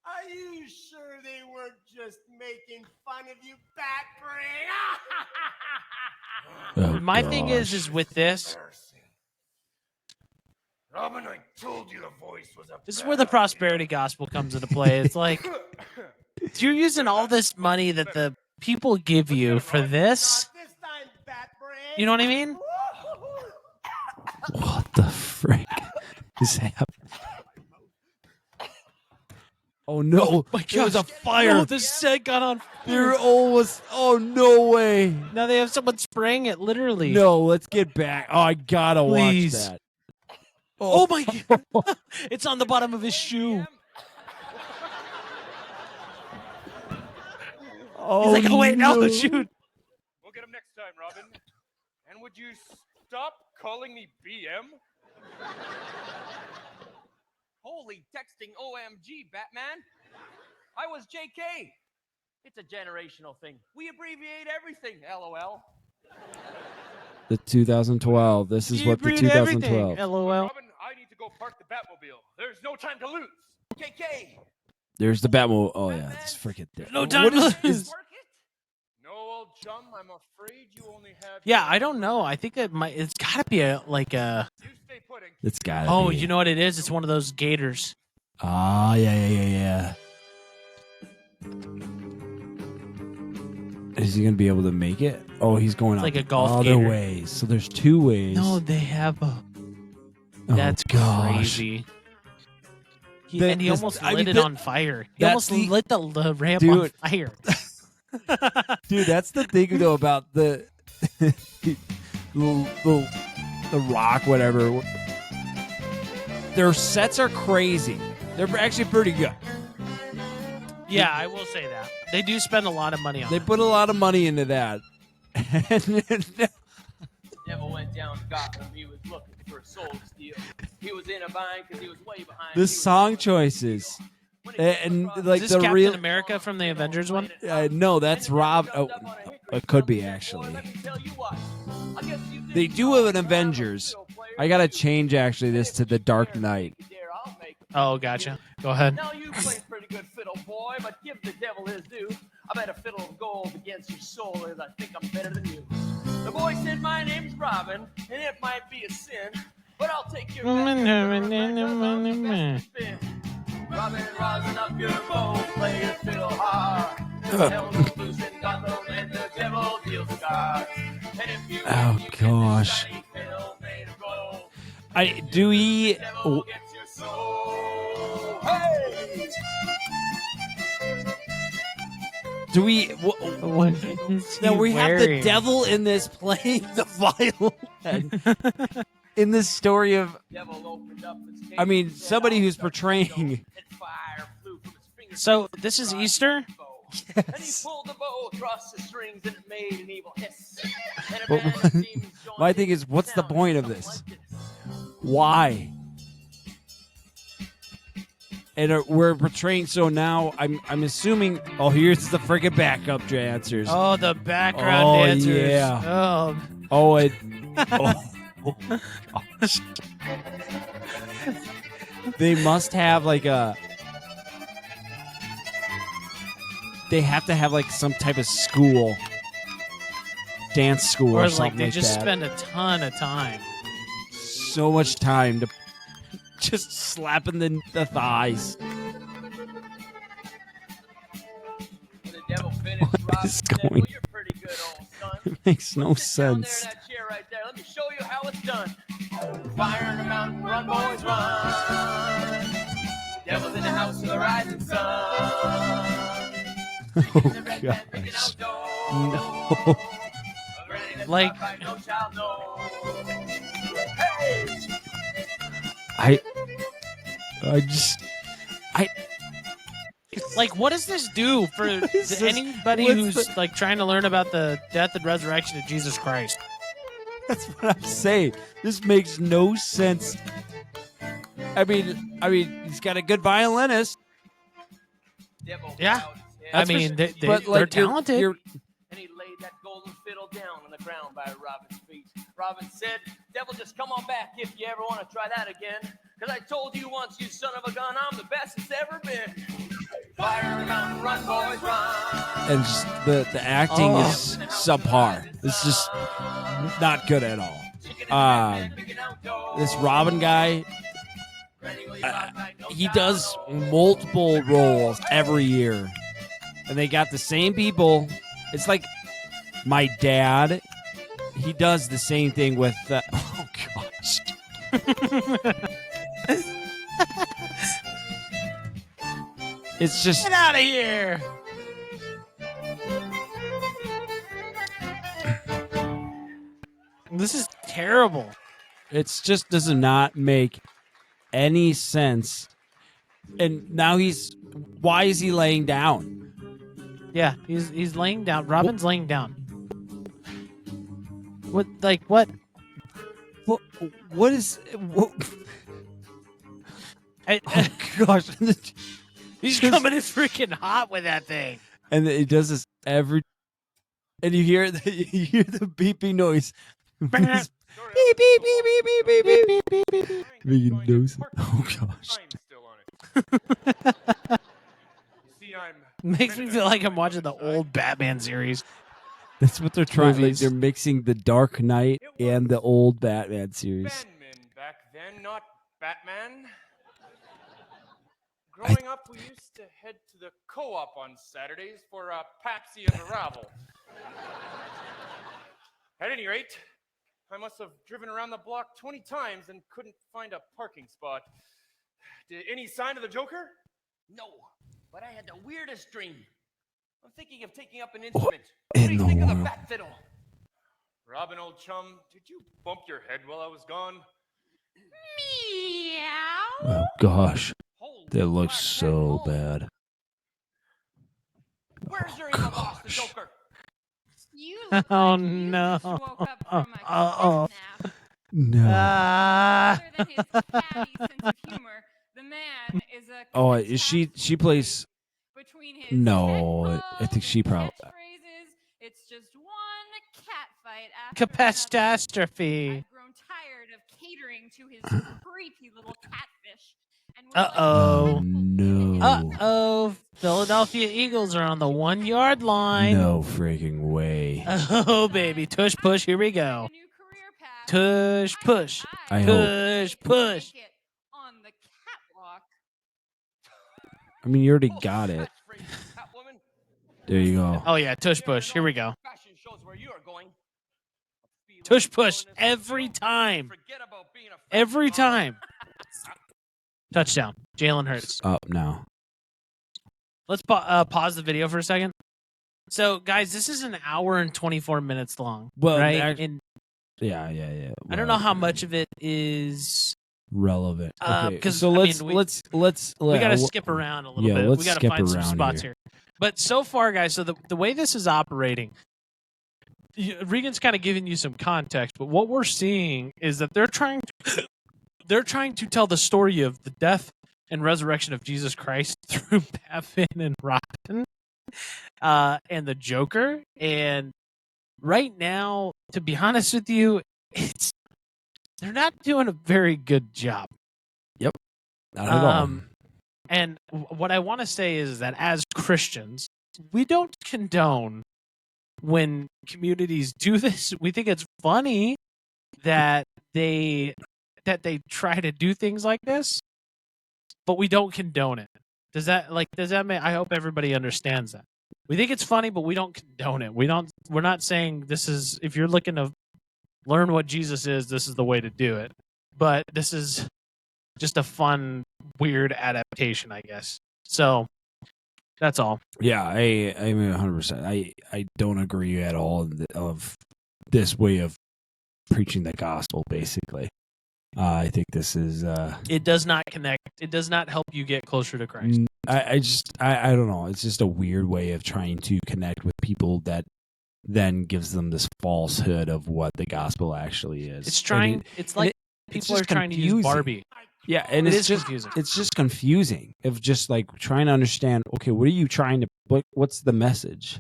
Are you sure they weren't just making fun of you, Batbrain? Oh, My thing gosh. is with this, Robin, I told you the voice was a this is where the prosperity gospel comes into play. It's like you're using all this money that the people give you for this. Not this time, Batbrain. You know what I mean? What the frick is happening? Oh no! My There was a gosh. fire. No, the set got on There almost. Oh no way! Now they have someone spraying it, literally. No, let's get back. Oh, I gotta Please. watch that. Oh my god. It's on the bottom of his shoe. Oh, He's like, oh wait, no, no. shoot. We'll get him next time, Robin. And would you stop calling me BM? Holy texting OMG, Batman. I was JK. It's a generational thing. We abbreviate everything, LOL. The 2012. This is You what the read 2012. everything, LOL. Robin, I need to go park the Batmobile. There's no time to lose. JK. There's the Batmobile. Oh yeah, it's freaking there. No What time to is- lose. Work it? No, old chum, I'm afraid you only have... Yeah, I don't know. I think it might. It's got to be a like a. You stay putting. It's gotta Oh, be. you know what it is? It's one of those gators. Ah, yeah. Is he gonna be able to make it? Oh, he's going It's out like a the golf other gator. ways. So there's two ways. No, they have a. Oh, That's gosh. crazy. And he this- almost I lit mean, it on fire. He that's almost the- lit the ramp Dude. on fire. Dude, that's the thing though about the the Rock, whatever. Their sets are crazy. They're actually pretty good. Yeah, I will say that. They do spend a lot of money on They it. put a lot of money into that. Devil went down to Gotham. He was looking for a soul to steal. He was in a bind because he was way behind. The song choices. And like Is this the Captain real America from the Avengers one? no, that's Rob. Oh, it could be actually. They do have an Avengers. I gotta change actually this to the Dark Knight. Oh, gotcha. Go ahead. Now you play pretty good fiddle, boy, but give the devil his due. I bet a fiddle of gold against your soul is I think I'm better than you. The boy said my name's Robin, and it might be a sin, but I'll take your spin. Robin, rosin up your bow, play your fiddle hard. Hell is loose in Gotham, and the devil deals the cards. And if you Oh gosh. fiddle made of gold, Do we? devil gets your soul. Hey! Do we? What is Now he we have the wearing? devil in this playing the violin in this story of. I mean, somebody who's portraying. So this is Easter. And he pulled the bow across the strings and it made an evil hiss. And a But band of demons joined my in thing is, what's the sound point of something this? like Why? And we're portraying. So now I'm assuming. Oh, here's the freaking backup dancers. Oh, the background dancers. Yeah. Oh. Oh, it. Oh, gosh. They must have like a. They have to have like some type of school, dance school, or Or something like they like just that. spend a ton of time. So much time to just slapping the thighs. When the devil finished, What Robin is said, going- well, you're pretty good, old son. It makes no Sit down there sense. in that chair right there. Let me show you how it's done. Fire in the mountain, run, boys, run. Devil's in the house of the rising sun. Oh gosh. No. Like, No child knows. I like, what does this do for is this? anybody What's who's like trying to learn about the death and resurrection of Jesus Christ? That's what I'm saying. This makes no sense. I mean, he's got a good violinist. Devil Yeah. bowed his head. I mean, but they're like, you're- talented. you're- And he laid that golden fiddle down on the ground by Robin's feet. Robin said, devil, just come on back if you ever want to try that again. Because I told you once, you son of a gun, I'm the best it's ever been. Fire in the mountain, run, boys, run. and just the acting Oh. is subpar. It's just not good at all. This Robin guy, he does multiple roles every year, and they got the same people. It's like my dad. He does the same thing with. Oh gosh. It's just. Get out of here! This is terrible. It's just does not make any sense. And now why is he laying down? Yeah, he's laying down. Robin's laying down. What? Like what? What is? What? I, Oh gosh! he's coming in freaking hot with that thing. And it does this every. And you hear the beeping noise. Beep beep beep beep beep beep beep beep beep. Making noise. Oh gosh! I'm still on it. See, I'm Makes me feel like I'm watching the old Batman series. That's what they're trying. Like Movies. they're mixing the Dark Knight and the old Batman series. Batman back then, not Batman. Growing up, we used to head to the co-op on Saturdays for a Pepsi and a Rabble. At any rate, I must have driven around the block 20 times and couldn't find a parking spot. Any sign of the Joker? No, but I had the weirdest dream. I'm thinking of taking up an instrument. in What do you the think of the world? bat fiddle? Robin, old chum, did you bump your head while I was gone? Meow. Oh gosh, Holy that looks crap, so that's bad. Where's your evil boss, the gosh. Joker? You look Oh, like you no. just woke up from a Uh-oh. cat nap. No. Ah. Other than his catty sense of humor, the man is a Oh, is she plays? between his No, pet I think she bugs, probably. catchphrases, it's just one cat fight after another. Catastrophe. I've grown tired of catering to his creepy little catfish. And would like to Uh-oh. Oh no. Uh-oh. Philadelphia Eagles are on the 1 yard line. No freaking way. Oh, baby. Tush push. Here we go. a new career path. Tush push. I hope. Tush push. Make it on the catwalk. I mean, you already got it. Catchphrase, Catwoman. There you go. Oh, yeah. Tush push. Here we go. Fashion shows where you are going. Tush push. Every time. Forget about being a Every fashion model. time. Touchdown. Jalen Hurts. Up now. Let's pause the video for a second. So, guys, this is an hour and 24 minutes long. Well, right? Yeah. I don't know how much of it is relevant. Okay, because so we got to skip around a little bit. We got to find some spots here. But so far, guys, so the way this is operating, Regan's kind of giving you some context, but what we're seeing is that they're trying to tell the story of the death and resurrection of Jesus Christ through Batman and Robin, and the Joker. And right now, to be honest with you, they're not doing a very good job. Yep. Not at all. And what I want to say is that as Christians, we don't condone when communities do this. We think it's funny that they try to do things like this, but we don't condone it. Does that make, I hope everybody understands that. We think it's funny, but we don't condone it. We're not saying this is, if you're looking to learn what Jesus is, this is the way to do it. But this is just a fun, weird adaptation, I guess. So that's all. Yeah, I mean 100%. I don't agree at all of this way of preaching the gospel. Basically, I think this is. It does not connect. It does not help you get closer to Christ. I don't know. It's just a weird way of trying to connect with people that then gives them this falsehood of what the gospel actually is. It's trying. It's like people are trying to use Barbie. Yeah, and it's just confusing. It's just confusing of just like trying to understand. Okay, what are you trying to? What's the message?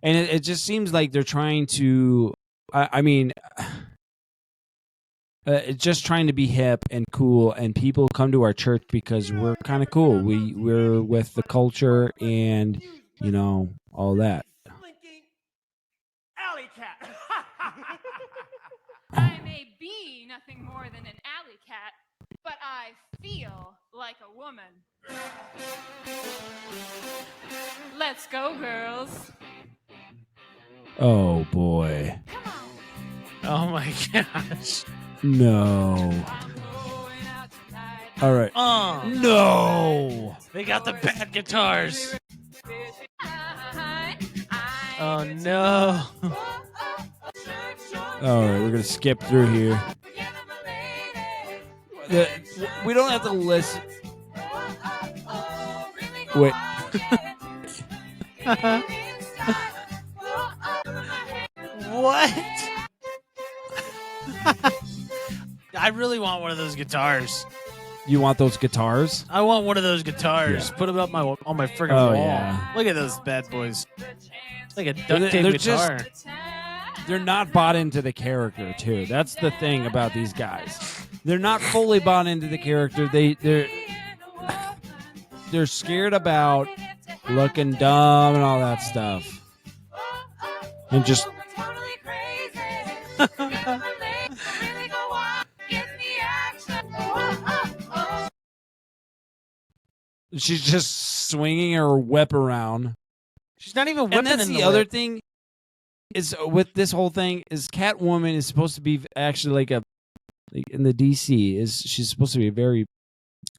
And it just seems like they're trying to. It's just trying to be hip and cool, and people come to our church because we're kind of cool. We're with the culture and all that. Alley cat. I may be nothing more than an alley cat, but I feel like a woman. Let's go, girls. Oh boy. Oh my gosh. No. All right. No. They got the bad guitars. Oh no. All right, we're gonna skip through here. We don't have to listen. Wait. What? I really want one of those guitars. You want those guitars? I want one of those guitars. Yeah. Put them up on my friggin' wall. Yeah. Look at those bad boys. It's like a duct tape guitar. They're not bought into the character, too. That's the thing about these guys. They're not fully bought into the character. They're scared about looking dumb and all that stuff. And just she's just swinging her whip around. She's not even whipping. And that's the other thing is with this whole thing is Catwoman is supposed to be actually like in the DC she's supposed to be very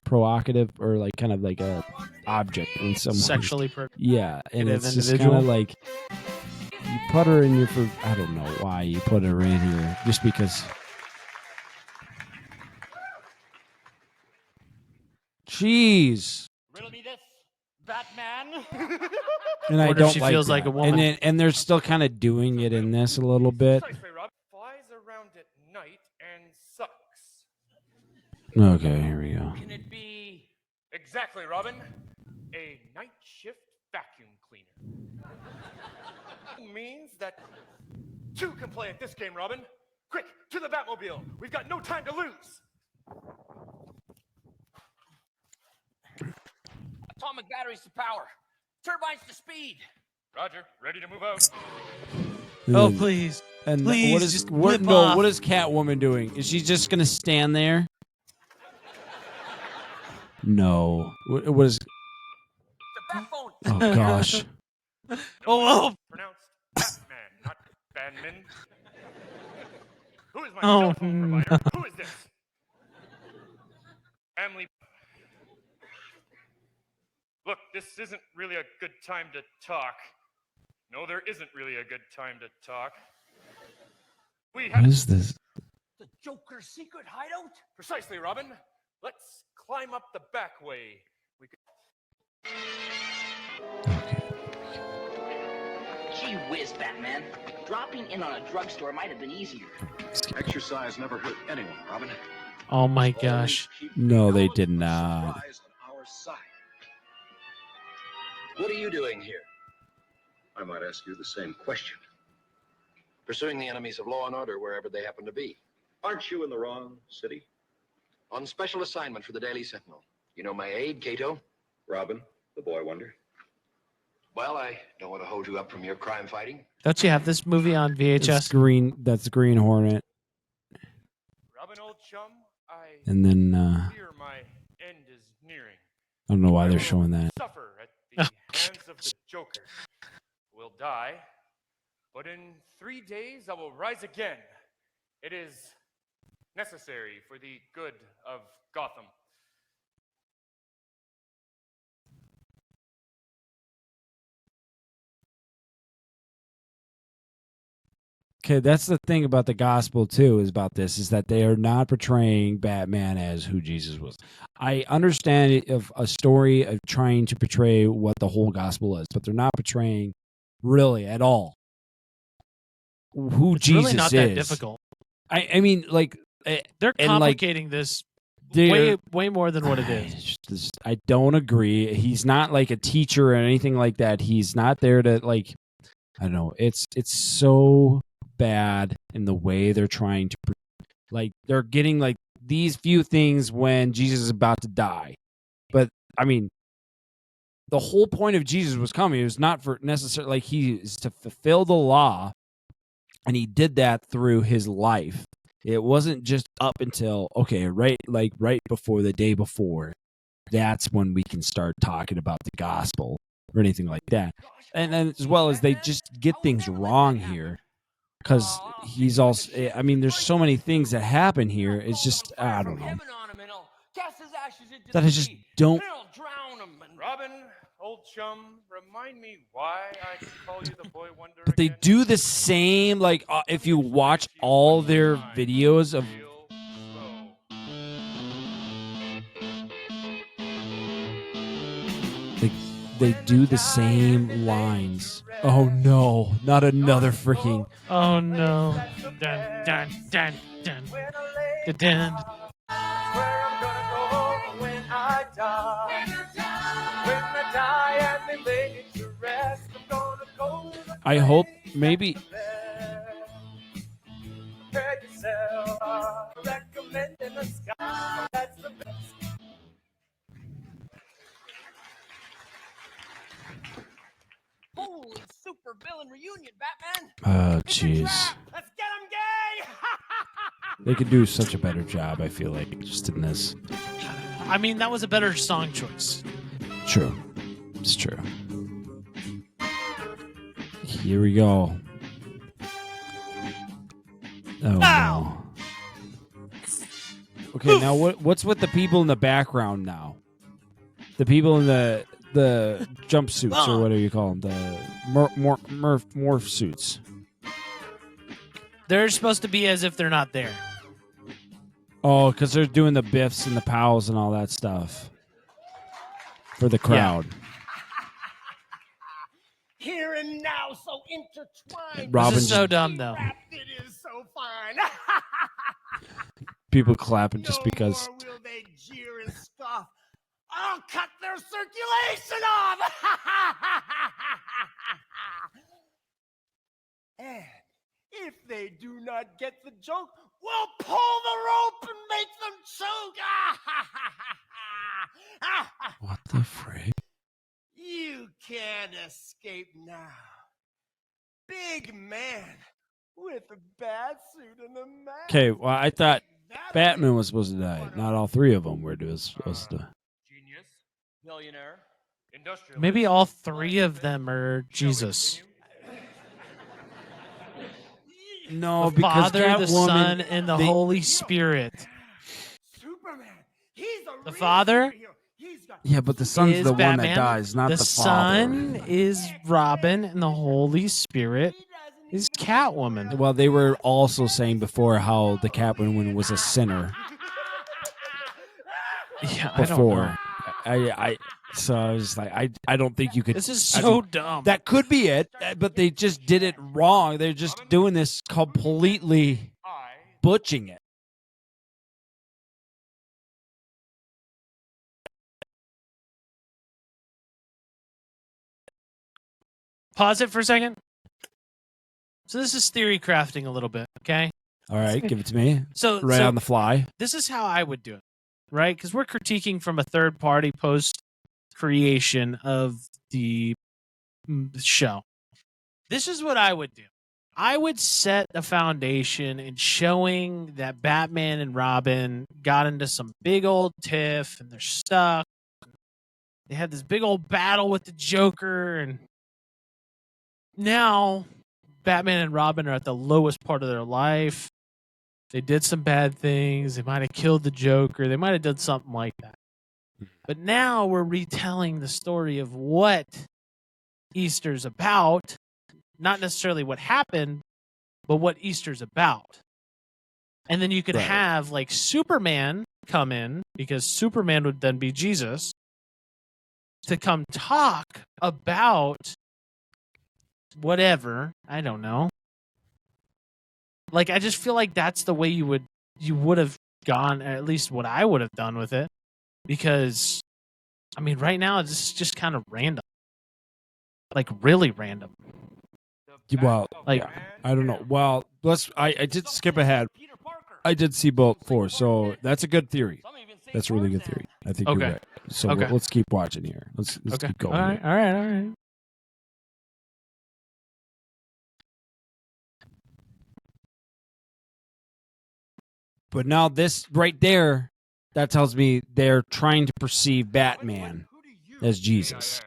provocative or like kind of like a object in some sexually. Yeah, and it's just kind of like you put her in here I don't know why you put her in here just because. Jeez. Riddle me this, Batman. And I don't she like feels that. like a woman. And they're still kind of doing it in this a little bit. Flies around at night and sucks. Okay, here we go. Can it be exactly, Robin? A night shift vacuum cleaner. Means that two can play at this game, Robin. Quick, to the Batmobile. We've got no time to lose. Atomic batteries to power. Turbines to speed. Roger, ready to move out. Oh, please. And please, what is Catwoman doing? Is she just going to stand there? No. What is... The Batphone. Oh, gosh. Oh. Pronounced Batman, not Batman. Who is my Oh, cell phone provider? no. Who is this? Family. Look, this isn't really a good time to talk. No, there isn't really a good time to talk. What is this? The Joker's secret hideout? Precisely, Robin. Let's climb up the back way. We could... Gee whiz, Batman. Dropping in on a drugstore might have been easier. Exercise never hurt anyone, Robin. Oh my gosh. No, they did not. What are you doing here? I might ask you the same question. Pursuing the enemies of law and order wherever they happen to be. Aren't you in the wrong city? On special assignment for the Daily Sentinel. You know my aide, Cato? Robin, the boy wonder. Well, I don't want to hold you up from your crime fighting. Don't you have this movie on VHS? That's Green Hornet. Robin, old chum, and then fear my end is nearing. I don't know why they're showing that. Suffer at the hands of the Joker. Will die, but in 3 days I will rise again. It is necessary for the good of Gotham. Okay, that's the thing about the gospel too, is that they are not portraying Batman as who Jesus was. I understand of a story of trying to portray what the whole gospel is, but they're not portraying really at all who it's Jesus really not is. that difficult. I mean, like they're complicating this way more than what it is. I don't agree. He's not like a teacher or anything like that. He's not there to like. I don't know. It's so bad in the way they're trying to, like, they're getting like these few things when Jesus is about to die. But I mean, the whole point of Jesus was coming. It was not for necessarily like he is to fulfill the law, and he did that through his life. It wasn't just up until right before the day before. That's when we can start talking about the gospel or anything like that. And then as well as they just get things wrong here. Because he's also, I mean, there's so many things that happen here. It's just, I don't know. That I just don't. Robin, old chum, remind me why I call you the boy wonder. But they do the same, like, if you watch all their videos of. They do the same lines. Oh no, not another freaking. Oh no. Dun, dun, dun, dun. Dun, dun. I hope maybe. Holy super villain reunion, Batman! Oh, jeez. Let's get him gay! They could do such a better job, I feel like, just in this. I mean, that was a better song choice. True. It's true. Here we go. Oh, no. Okay, now what's with the people in the background now? The people in the jumpsuits or whatever you call them, the morph suits. They're supposed to be as if they're not there. Oh, because they're doing the biffs and the pows and all that stuff for the crowd. Yeah. Here and now, so intertwined. This is so dumb, though. It is so fine. People clapping just because. No more will they jeer and scoff. I'll cut their circulation off. And if they do not get the joke, we'll pull the rope and make them choke. What the frick? You can't escape now. Big man with a bat suit and a mask. Okay, well, I thought Batman was supposed to die. Not all three of them were supposed to. Genius, millionaire, industrial. Maybe all three of them are Jesus. No, the because Father, the Son, and the Holy Spirit. Superman. He's a the Father, He's Yeah, but the son's the one that dies, not the father. The son is Robin, and the Holy Spirit is Catwoman. Well, they were also saying before how the Catwoman was a sinner. Yeah, before. So I was just like, I don't think you could. This is so dumb. That could be it, but they just did it wrong. They're just doing this completely butching it. Pause it for a second. So this is theory crafting a little bit, okay? All right, give it to me. So on the fly. This is how I would do it, right? Because we're critiquing from a third party post creation of the show. This is what I would do. I would set the foundation in showing that Batman and Robin got into some big old tiff and they're stuck. They had this big old battle with the Joker, and now Batman and Robin are at the lowest part of their life. They did some bad things. They might have killed the Joker. They might have done something like that. But now we're retelling the story of what Easter's about. Not necessarily what happened, but what Easter's about. And then you could have like Superman come in, because Superman would then be Jesus, to come talk about whatever. I don't know. Like, I just feel like that's the way you would have gone, at least what I would have done with it. Because, I mean, right now it's just kind of random. Like, really random. Well, like, I don't know. Well, I did skip ahead. I did see both before, so that's a good theory. That's a really good theory. I think you're right. So let's keep watching here. Let's keep going. All right. But now this right there, that tells me they're trying to perceive Batman as Jesus.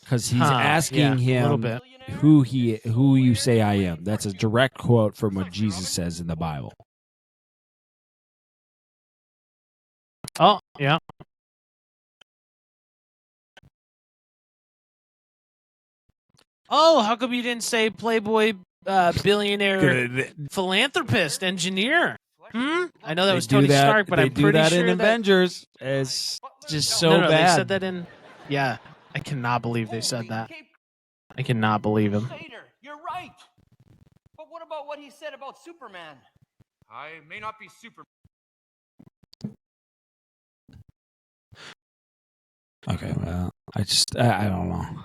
Because he's asking him who you say I am. That's a direct quote from what Jesus says in the Bible. Oh, yeah. Oh, how come you didn't say Playboy billionaire philanthropist engineer? I know that was Tony Stark, but I'm pretty sure that in Avengers. It's just so bad. They said that in. Yeah, I cannot believe they said that. I cannot believe him. Crusader, you're right. But what about what he said about Superman? I may not be Superman. Okay, well, I don't know.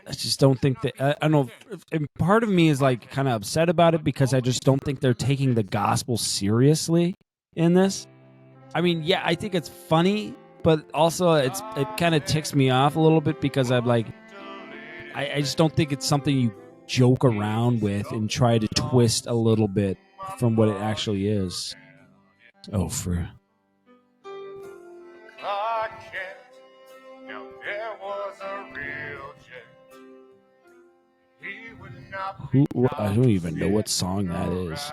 I just don't think that, I don't know, and part of me is like kind of upset about it because I just don't think they're taking the gospel seriously in this. I mean, yeah, I think it's funny, but also it kind of ticks me off a little bit because I'm like, I just don't think it's something you joke around with and try to twist a little bit from what it actually is. Oh, for... Now there was a real jet. He would not Who? I don't even know what song that is.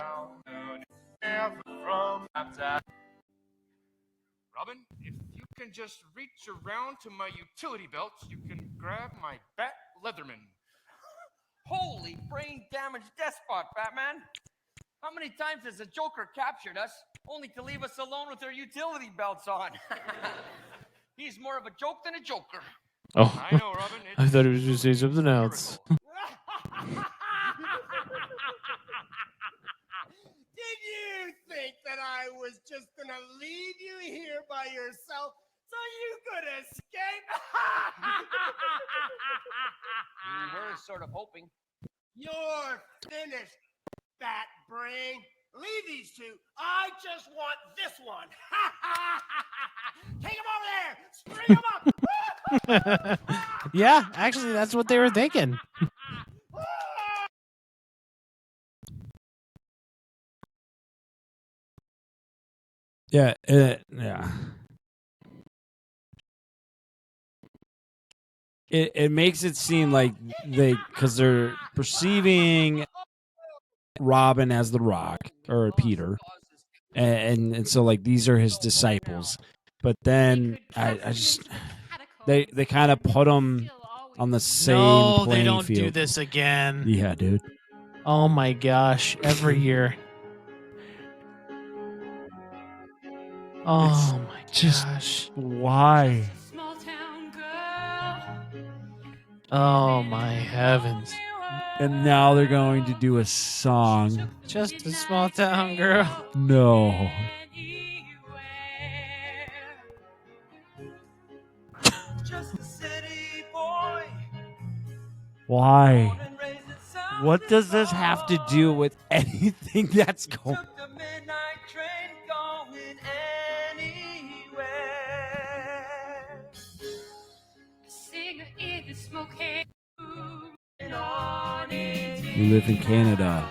Robin, if you can just reach around to my utility belt, you can grab my Bat Leatherman. Holy brain-damaged despot, Batman! How many times has the Joker captured us, only to leave us alone with our utility belts on? He's more of a joke than a joker. Oh, I know, Robin. I thought he was going to say something else. Did you think that I was just going to leave you here by yourself so you could escape? We were sort of hoping. You're finished, Bat Brain. Leave these two. I just want this one. Take him over there. String him up. Yeah, actually, that's what they were thinking. Yeah. It makes it seem like because they're perceiving Robin as the Rock or Peter, and so like these are his disciples. But then I just they kind of put them on the same playing they don't field. do this again. Yeah, dude. Oh my gosh, every year. Oh my gosh. Why? Oh my heavens. And now they're going to do a song. Just a small town girl. No. Why? What does this have to do with anything that's going on? You live in Canada.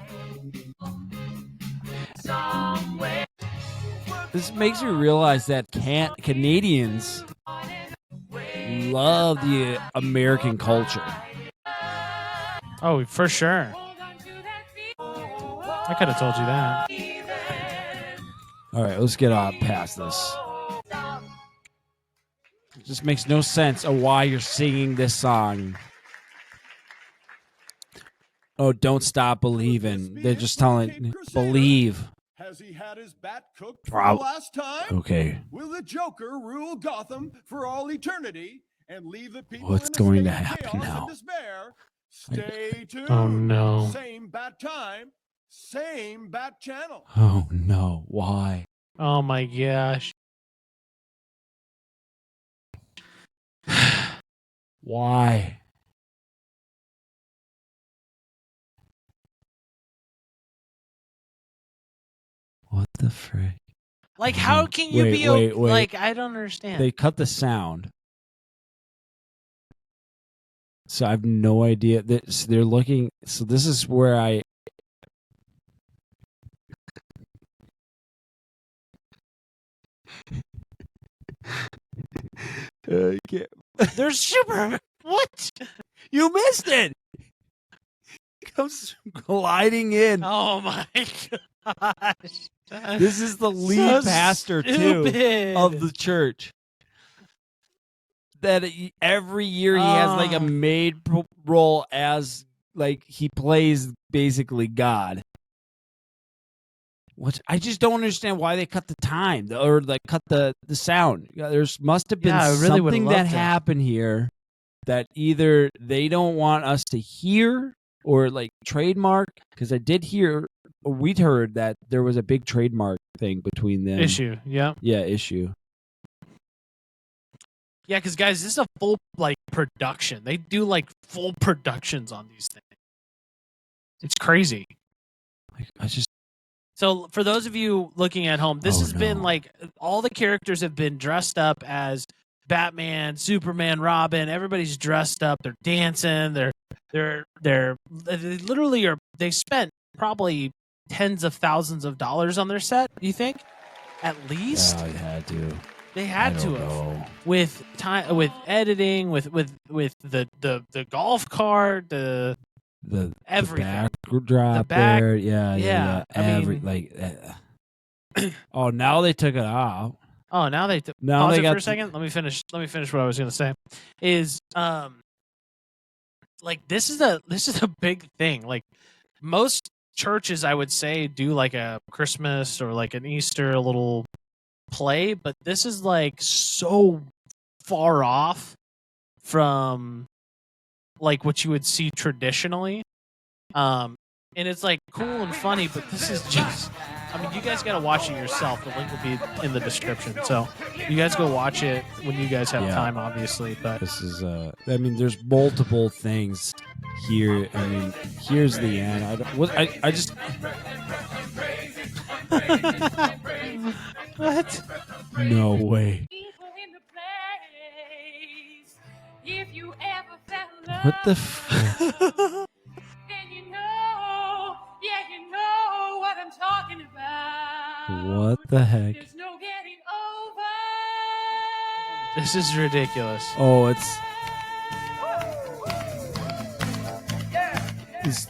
This makes me realize that Canadians love the American culture. Oh, for sure. I could have told you that. All right, let's get on past this. It just makes no sense of why you're singing this song. Oh, don't stop believing. They're just telling, believe. Has he had his bat cooked for the last time? Okay. Will the Joker rule Gotham for all eternity and leave the people What's in a going state to of happen chaos now? and despair? Stay tuned. Oh, no. Same bat time, same bat channel. Oh, no. Why? Oh my gosh. Why? What the frick? Like, how can you wait. like, I don't understand. They cut the sound. So I have no idea. They're looking. So this is where I. There's super. What? You missed it. He comes gliding in. Oh my gosh. This is the lead pastor too of the church. That every year he has like a maid role as like he plays basically God. Which I just don't understand why they cut the time or like cut the sound. There's must have been something that happened here that either they don't want us to hear or like trademark, because I did hear. We'd heard that there was a big trademark thing between them. Issue, yeah. Yeah, issue. Yeah, because guys, this is a full like production. They do like full productions on these things. It's crazy. Like, I just. So for those of you looking at home, this has been like all the characters have been dressed up as Batman, Superman, Robin. Everybody's dressed up. They're dancing. They literally are. They spent probably tens of thousands of dollars on their set. You think? At least. Yeah, they had to. They had to have with time, with editing, with the golf cart, the everything, the backdrop there, yeah. Oh, now they took it off. Oh, now they now pause they it got for a second. Let me finish what I was going to say. Is like this is a big thing. Like most churches, I would say, do like a Christmas or like an Easter little play, but this is like so far off from like what you would see traditionally. And it's like cool and funny, but this is just, I mean, you guys got to watch it yourself. The link will be in the description. So you guys go watch it when you guys have time, obviously. But this is, I mean, there's multiple things here. I mean, here's the end. I just. What? No way. What the what I'm talking about. What the heck? There's no getting over. This is ridiculous. Oh, it's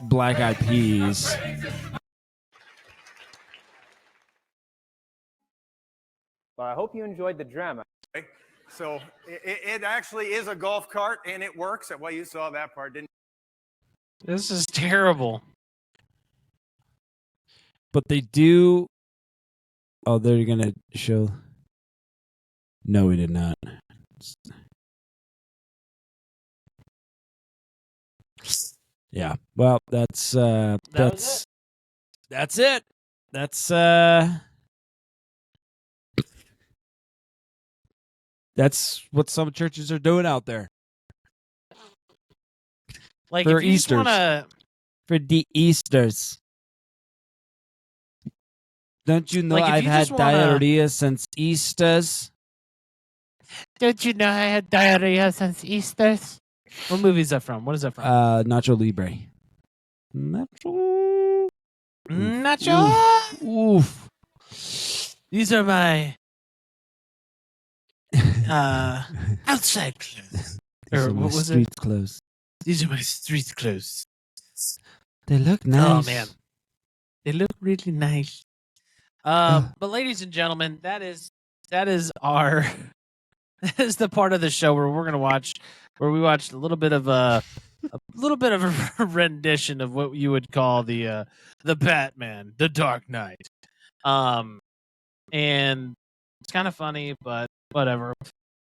Black Eyed Peas. Well, I hope you enjoyed the drama. So it actually is a golf cart, and it works. Well, you saw that part, didn't you? This is terrible. But they do. Oh, they're going to show. No, we did not. Yeah. Well, that's it. That's what some churches are doing out there. Like for if you Easters. For the Easters. Don't you know I've had diarrhea since Easters? Don't you know I had diarrhea since Easters? What movie is that from? What is that from? Nacho Libre. Nacho. Oof. These are my outside clothes. These are my street clothes. These are my street clothes. They look nice. Oh man, they look really nice. But ladies and gentlemen, that is our that is the part of the show where we watched a little bit of a rendition of what you would call the Batman, the Dark Knight. And it's kind of funny, but whatever.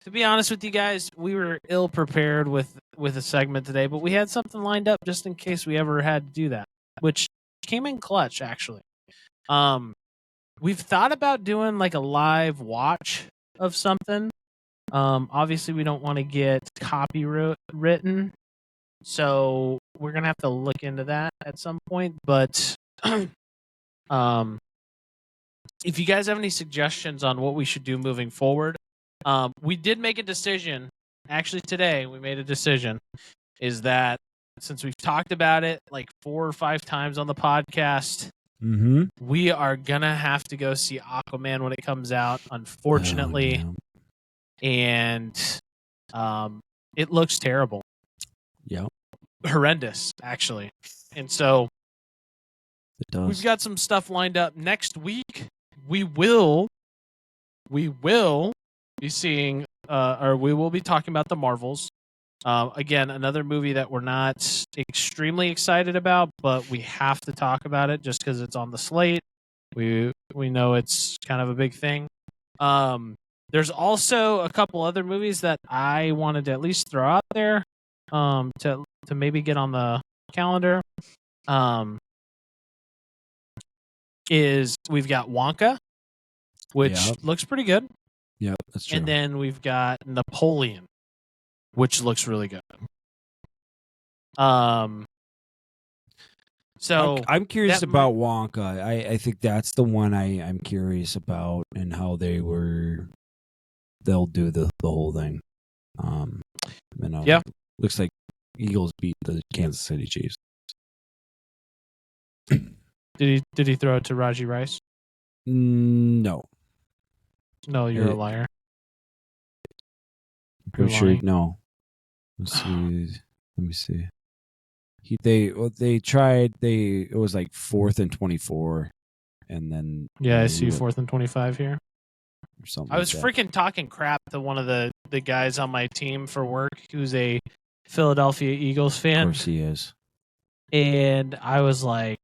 To be honest with you guys, we were ill prepared with a segment today, but we had something lined up just in case we ever had to do that, which came in clutch actually. We've thought about doing like a live watch of something. Obviously we don't want to get copywritten, so we're gonna have to look into that at some point. But if you guys have any suggestions on what we should do moving forward, we did make a decision. Actually, today we made a decision. Is that since we've talked about it like 4 or 5 times on the podcast, we are gonna have to go see Aquaman when it comes out, unfortunately. Oh, no. And it looks terrible. Yeah. Horrendous, actually. And so it does. We've got some stuff lined up next week. We will be seeing or we will be talking about the Marvels. Again, another movie that we're not extremely excited about, but we have to talk about it just because it's on the slate. We know it's kind of a big thing. There's also a couple other movies that I wanted to at least throw out there to maybe get on the calendar. Is we've got Wonka, which looks pretty good. Yeah, that's true. And then we've got Napoleon, which looks really good. So I'm curious about Wonka. I think that's the one I'm curious about and how they'll do the whole thing. Looks like Eagles beat the Kansas City Chiefs. Did he throw it to Raji Rice? No. No, you're a liar. Pretty sure no. Let's see. Let me see. They tried. It was like 4th and 24, and then I see 4th and 25 here. Or something. I was freaking talking crap to one of the guys on my team for work, who's a Philadelphia Eagles fan. Of course he is. And I was like,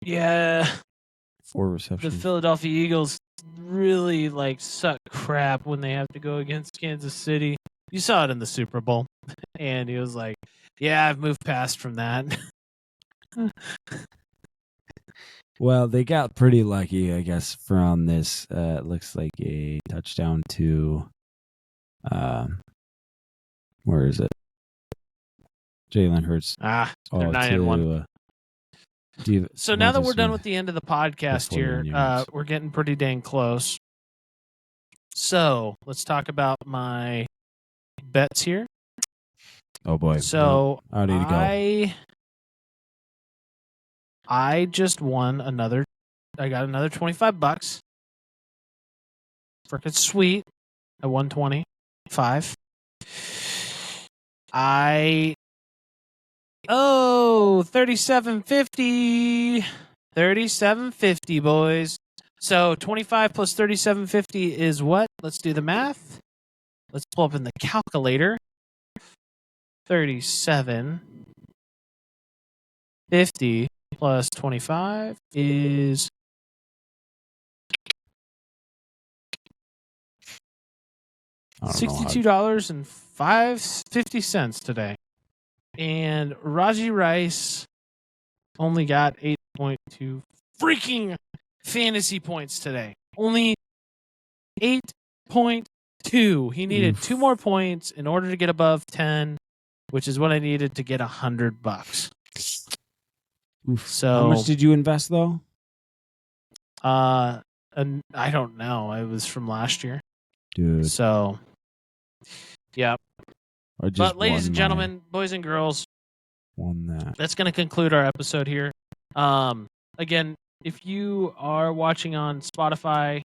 yeah, 4 receptions. the Philadelphia Eagles really like suck crap when they have to go against Kansas City. You saw it in the Super Bowl. And he was like, yeah, I've moved past from that. Well, they got pretty lucky, I guess, from this. It looks like a touchdown to, where is it? Jalen Hurts. They're 9-1. So now that we're done with the end of the podcast here, we're getting pretty dang close. So let's talk about my bets here. Oh boy! So I need to go. I just won another. I got another $25. Freaking sweet. I won 25. $37.50. $37.50, boys. So 25 plus 3750 is what? Let's do the math. Let's pull up in the calculator. 3750 plus 25 is $62.50 today. And Raji Rice only got 8.2 freaking fantasy points today. Only 8.2. He needed 2 more points in order to get above 10, which is what I needed to get $100. So how much did you invest though? And I don't know. It was from last year. Dude. So yeah. But ladies and gentlemen, boys and girls, that's going to conclude our episode here. Again, if you are watching on Spotify,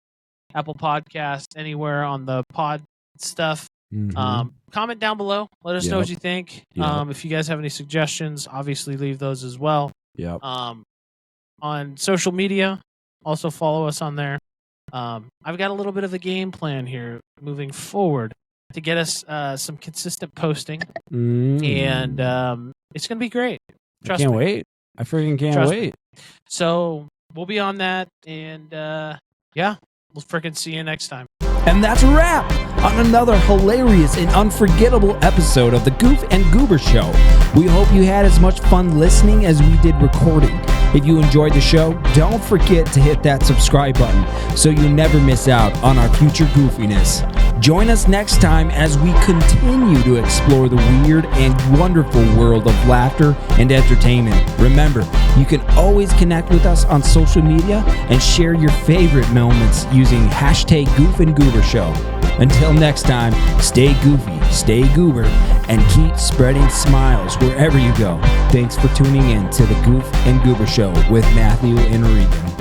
Apple Podcasts, anywhere on the pod stuff, comment down below. Let us know what you think. If you guys have any suggestions, obviously leave those as well. On social media, also follow us on there. I've got a little bit of a game plan here moving forward to get us some consistent posting, and it's going to be great. Trust me. Can't wait. I freaking can't wait. So we'll be on that, and yeah, we'll freaking see you next time. And that's a wrap on another hilarious and unforgettable episode of the Goof and Goober Show. We hope you had as much fun listening as we did recording. If you enjoyed the show, don't forget to hit that subscribe button so you never miss out on our future goofiness. Join us next time as we continue to explore the weird and wonderful world of laughter and entertainment. Remember, you can always connect with us on social media and share your favorite moments using hashtag Goof and Goober Show. Until next time, stay goofy, stay goober, and keep spreading smiles wherever you go. Thanks for tuning in to the Goof and Goober Show with Matthew and Regan.